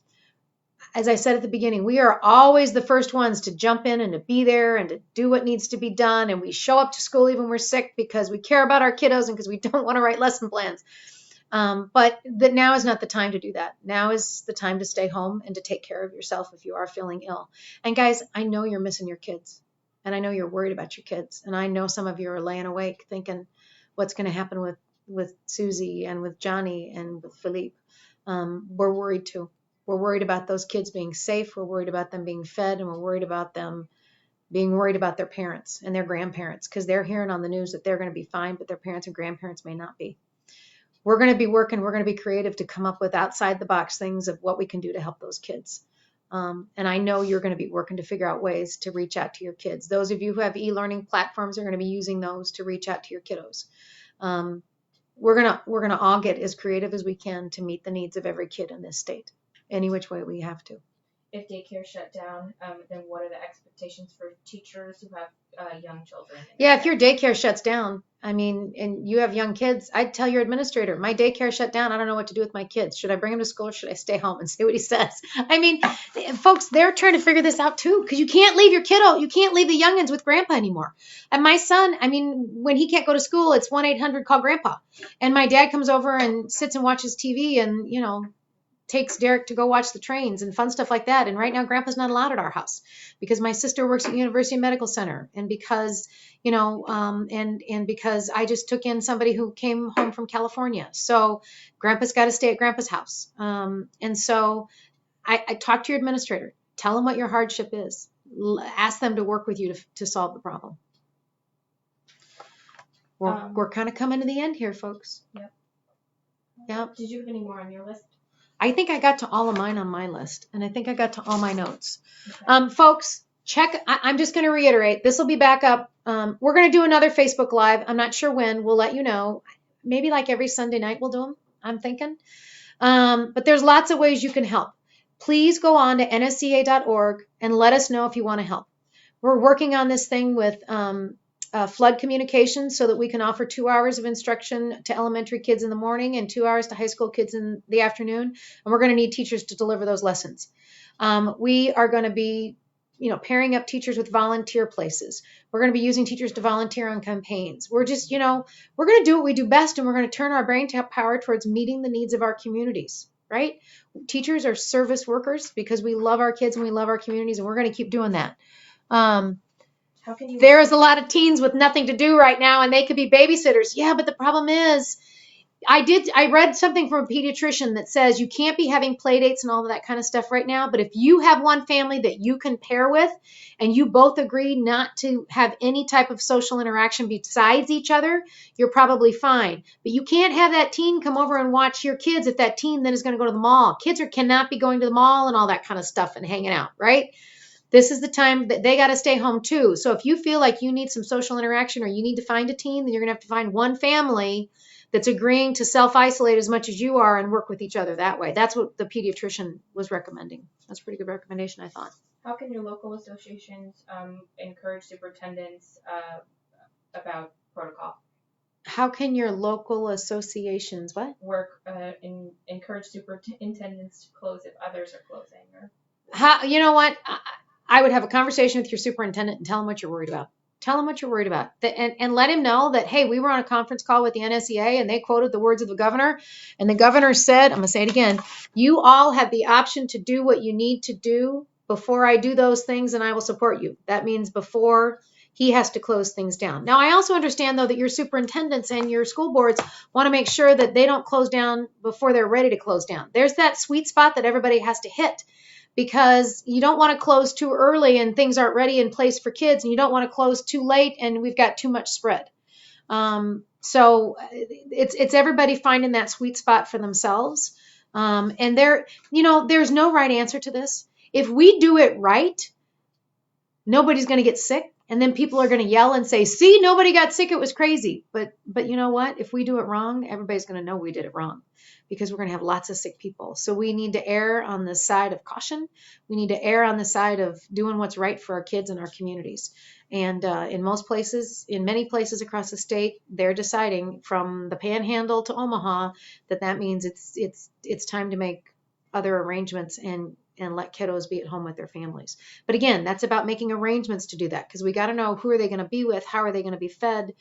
as I said at the beginning, we are always the first ones to jump in and to be there and to do what needs to be done. And we show up to school even when we're sick because we care about our kiddos and because we don't want to write lesson plans. But now is not the time to do that. Now is the time to stay home and to take care of yourself if you are feeling ill. And guys, I know you're missing your kids. And I know you're worried about your kids. And I know some of you are laying awake thinking what's going to happen with Susie and with Johnny and with Philippe. We're worried too. We're worried about those kids being safe. We're worried about them being fed, and we're worried about them being worried about their parents and their grandparents because they're hearing on the news that they're going to be fine, but their parents and grandparents may not be. We're going to be working. We're going to be creative to come up with outside the box things of what we can do to help those kids. And I know you're going to be working to figure out ways to reach out to your kids. Those of you who have e-learning platforms are going to be using those to reach out to your kiddos. We're going to all get as creative as we can to meet the needs of every kid in this state. Any which way we have to. If daycare shut down, then what are the expectations for teachers who have young children? Yeah, if your daycare shuts down, and you have young kids, I'd tell your administrator, my daycare shut down. I don't know what to do with my kids. Should I bring them to school or should I stay home and see what he says? Folks, they're trying to figure this out too because you can't leave your kiddo. You can't leave the youngins with grandpa anymore. And my son, when he can't go to school, it's 1-800 call grandpa. And my dad comes over and sits and watches TV and, takes Derek to go watch the trains and fun stuff like that. And right now, Grandpa's not allowed at our house because my sister works at University Medical Center, and because and because I just took in somebody who came home from California. So Grandpa's got to stay at Grandpa's house. And so I talk to your administrator, tell them what your hardship is, ask them to work with you to solve the problem. We're kind of coming to the end here, folks. Yep. Yep. Did you have any more on your list? I think I got to all of mine on my list, and I think I got to all my notes. Okay. Folks, check. I'm just going to reiterate. This will be back up. We're going to do another Facebook Live. I'm not sure when. We'll let you know. maybe like every Sunday night we'll do them, I'm thinking. But there's lots of ways you can help. Please go on to nsea.org and let us know if you want to help. We're working on this thing with flood communications so that we can offer 2 hours of instruction to elementary kids in the morning and 2 hours to high school kids in the afternoon. And we're going to need teachers to deliver those lessons. We are going to be, pairing up teachers with volunteer places. We're going to be using teachers to volunteer on campaigns. We're just, we're going to do what we do best, and we're going to turn our brain power towards meeting the needs of our communities, right? Teachers are service workers because we love our kids and we love our communities, and we're going to keep doing that. There's a lot of teens with nothing to do right now, and they could be babysitters. Yeah, but the problem is, I read something from a pediatrician that says you can't be having play dates and all of that kind of stuff right now. But if you have one family that you can pair with and you both agree not to have any type of social interaction besides each other, you're probably fine. But you can't have that teen come over and watch your kids if that teen then is going to go to the mall. Kids cannot be going to the mall and all that kind of stuff and hanging out, right? This is the time that they got to stay home too. So if you feel like you need some social interaction or you need to find a teen, then you're going to have to find one family that's agreeing to self-isolate as much as you are and work with each other that way. That's what the pediatrician was recommending. That's a pretty good recommendation, I thought. How can your local associations encourage superintendents about protocol? How can your local associations encourage superintendents to close if others are closing? You know what? I would have a conversation with your superintendent and tell him what you're worried about. Tell him what you're worried about and let him know that, hey, we were on a conference call with the NSEA and they quoted the words of the governor. And the governor said, I'm going to say it again, you all have the option to do what you need to do before I do those things, and I will support you. That means before he has to close things down. Now, I also understand, though, that your superintendents and your school boards want to make sure that they don't close down before they're ready to close down. There's that sweet spot that everybody has to hit, because you don't want to close too early and things aren't ready in place for kids, and you don't want to close too late and we've got too much spread. So it's everybody finding that sweet spot for themselves. And there's no right answer to this. If we do it right, nobody's going to get sick. And then people are going to yell and say, see, nobody got sick. It was crazy. But you know what? If we do it wrong, everybody's going to know we did it wrong, because we're going to have lots of sick people. So we need to err on the side of caution. We need to err on the side of doing what's right for our kids and our communities. And in many places across the state, they're deciding from the Panhandle to Omaha that means it's time to make other arrangements and let kiddos be at home with their families. But again, that's about making arrangements to do that, because we got to know who are they going to be with, how are they going to be fed,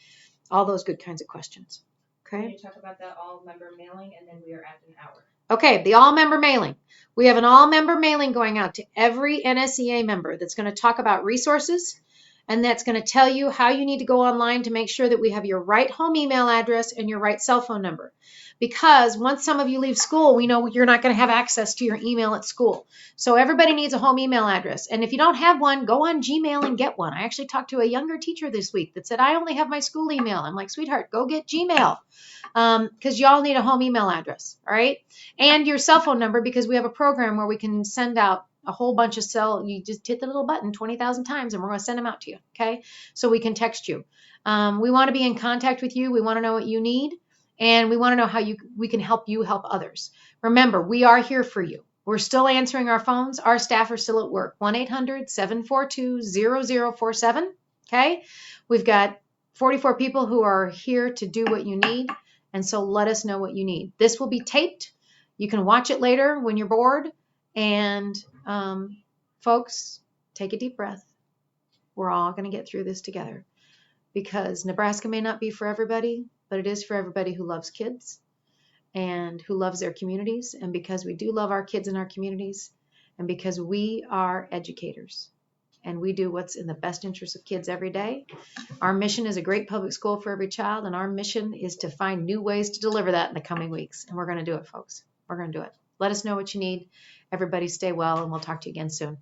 all those good kinds of questions. Okay. Can you talk about the all-member mailing, and then we are at an hour. Okay, the all-member mailing. We have an all-member mailing going out to every NSEA member that's going to talk about resources, and that's going to tell you how you need to go online to make sure that we have your right home email address and your right cell phone number. Because once some of you leave school, we know you're not going to have access to your email at school. So everybody needs a home email address. And if you don't have one, go on Gmail and get one. I actually talked to a younger teacher this week that said, I only have my school email. I'm like, sweetheart, go get Gmail. Because y'all need a home email address, all right? And your cell phone number, because we have a program where we can send out a whole bunch of you just hit the little button 20,000 times and we're going to send them out to you, okay? So we can text you. We want to be in contact with you. We want to know what you need. And we want to know how we can help you help others. Remember, we are here for you. We're still answering our phones. Our staff are still at work. 1-800-742-0047. Okay? We've got 44 people who are here to do what you need. And so let us know what you need. This will be taped. You can watch it later when you're bored. And folks, take a deep breath. We're all going to get through this together, because Nebraska may not be for everybody, but it is for everybody who loves kids and who loves their communities. And because we do love our kids and our communities, and because we are educators and we do what's in the best interest of kids every day, our mission is a great public school for every child. And our mission is to find new ways to deliver that in the coming weeks. And we're going to do it, folks. We're going to do it. Let us know what you need. Everybody stay well, and we'll talk to you again soon.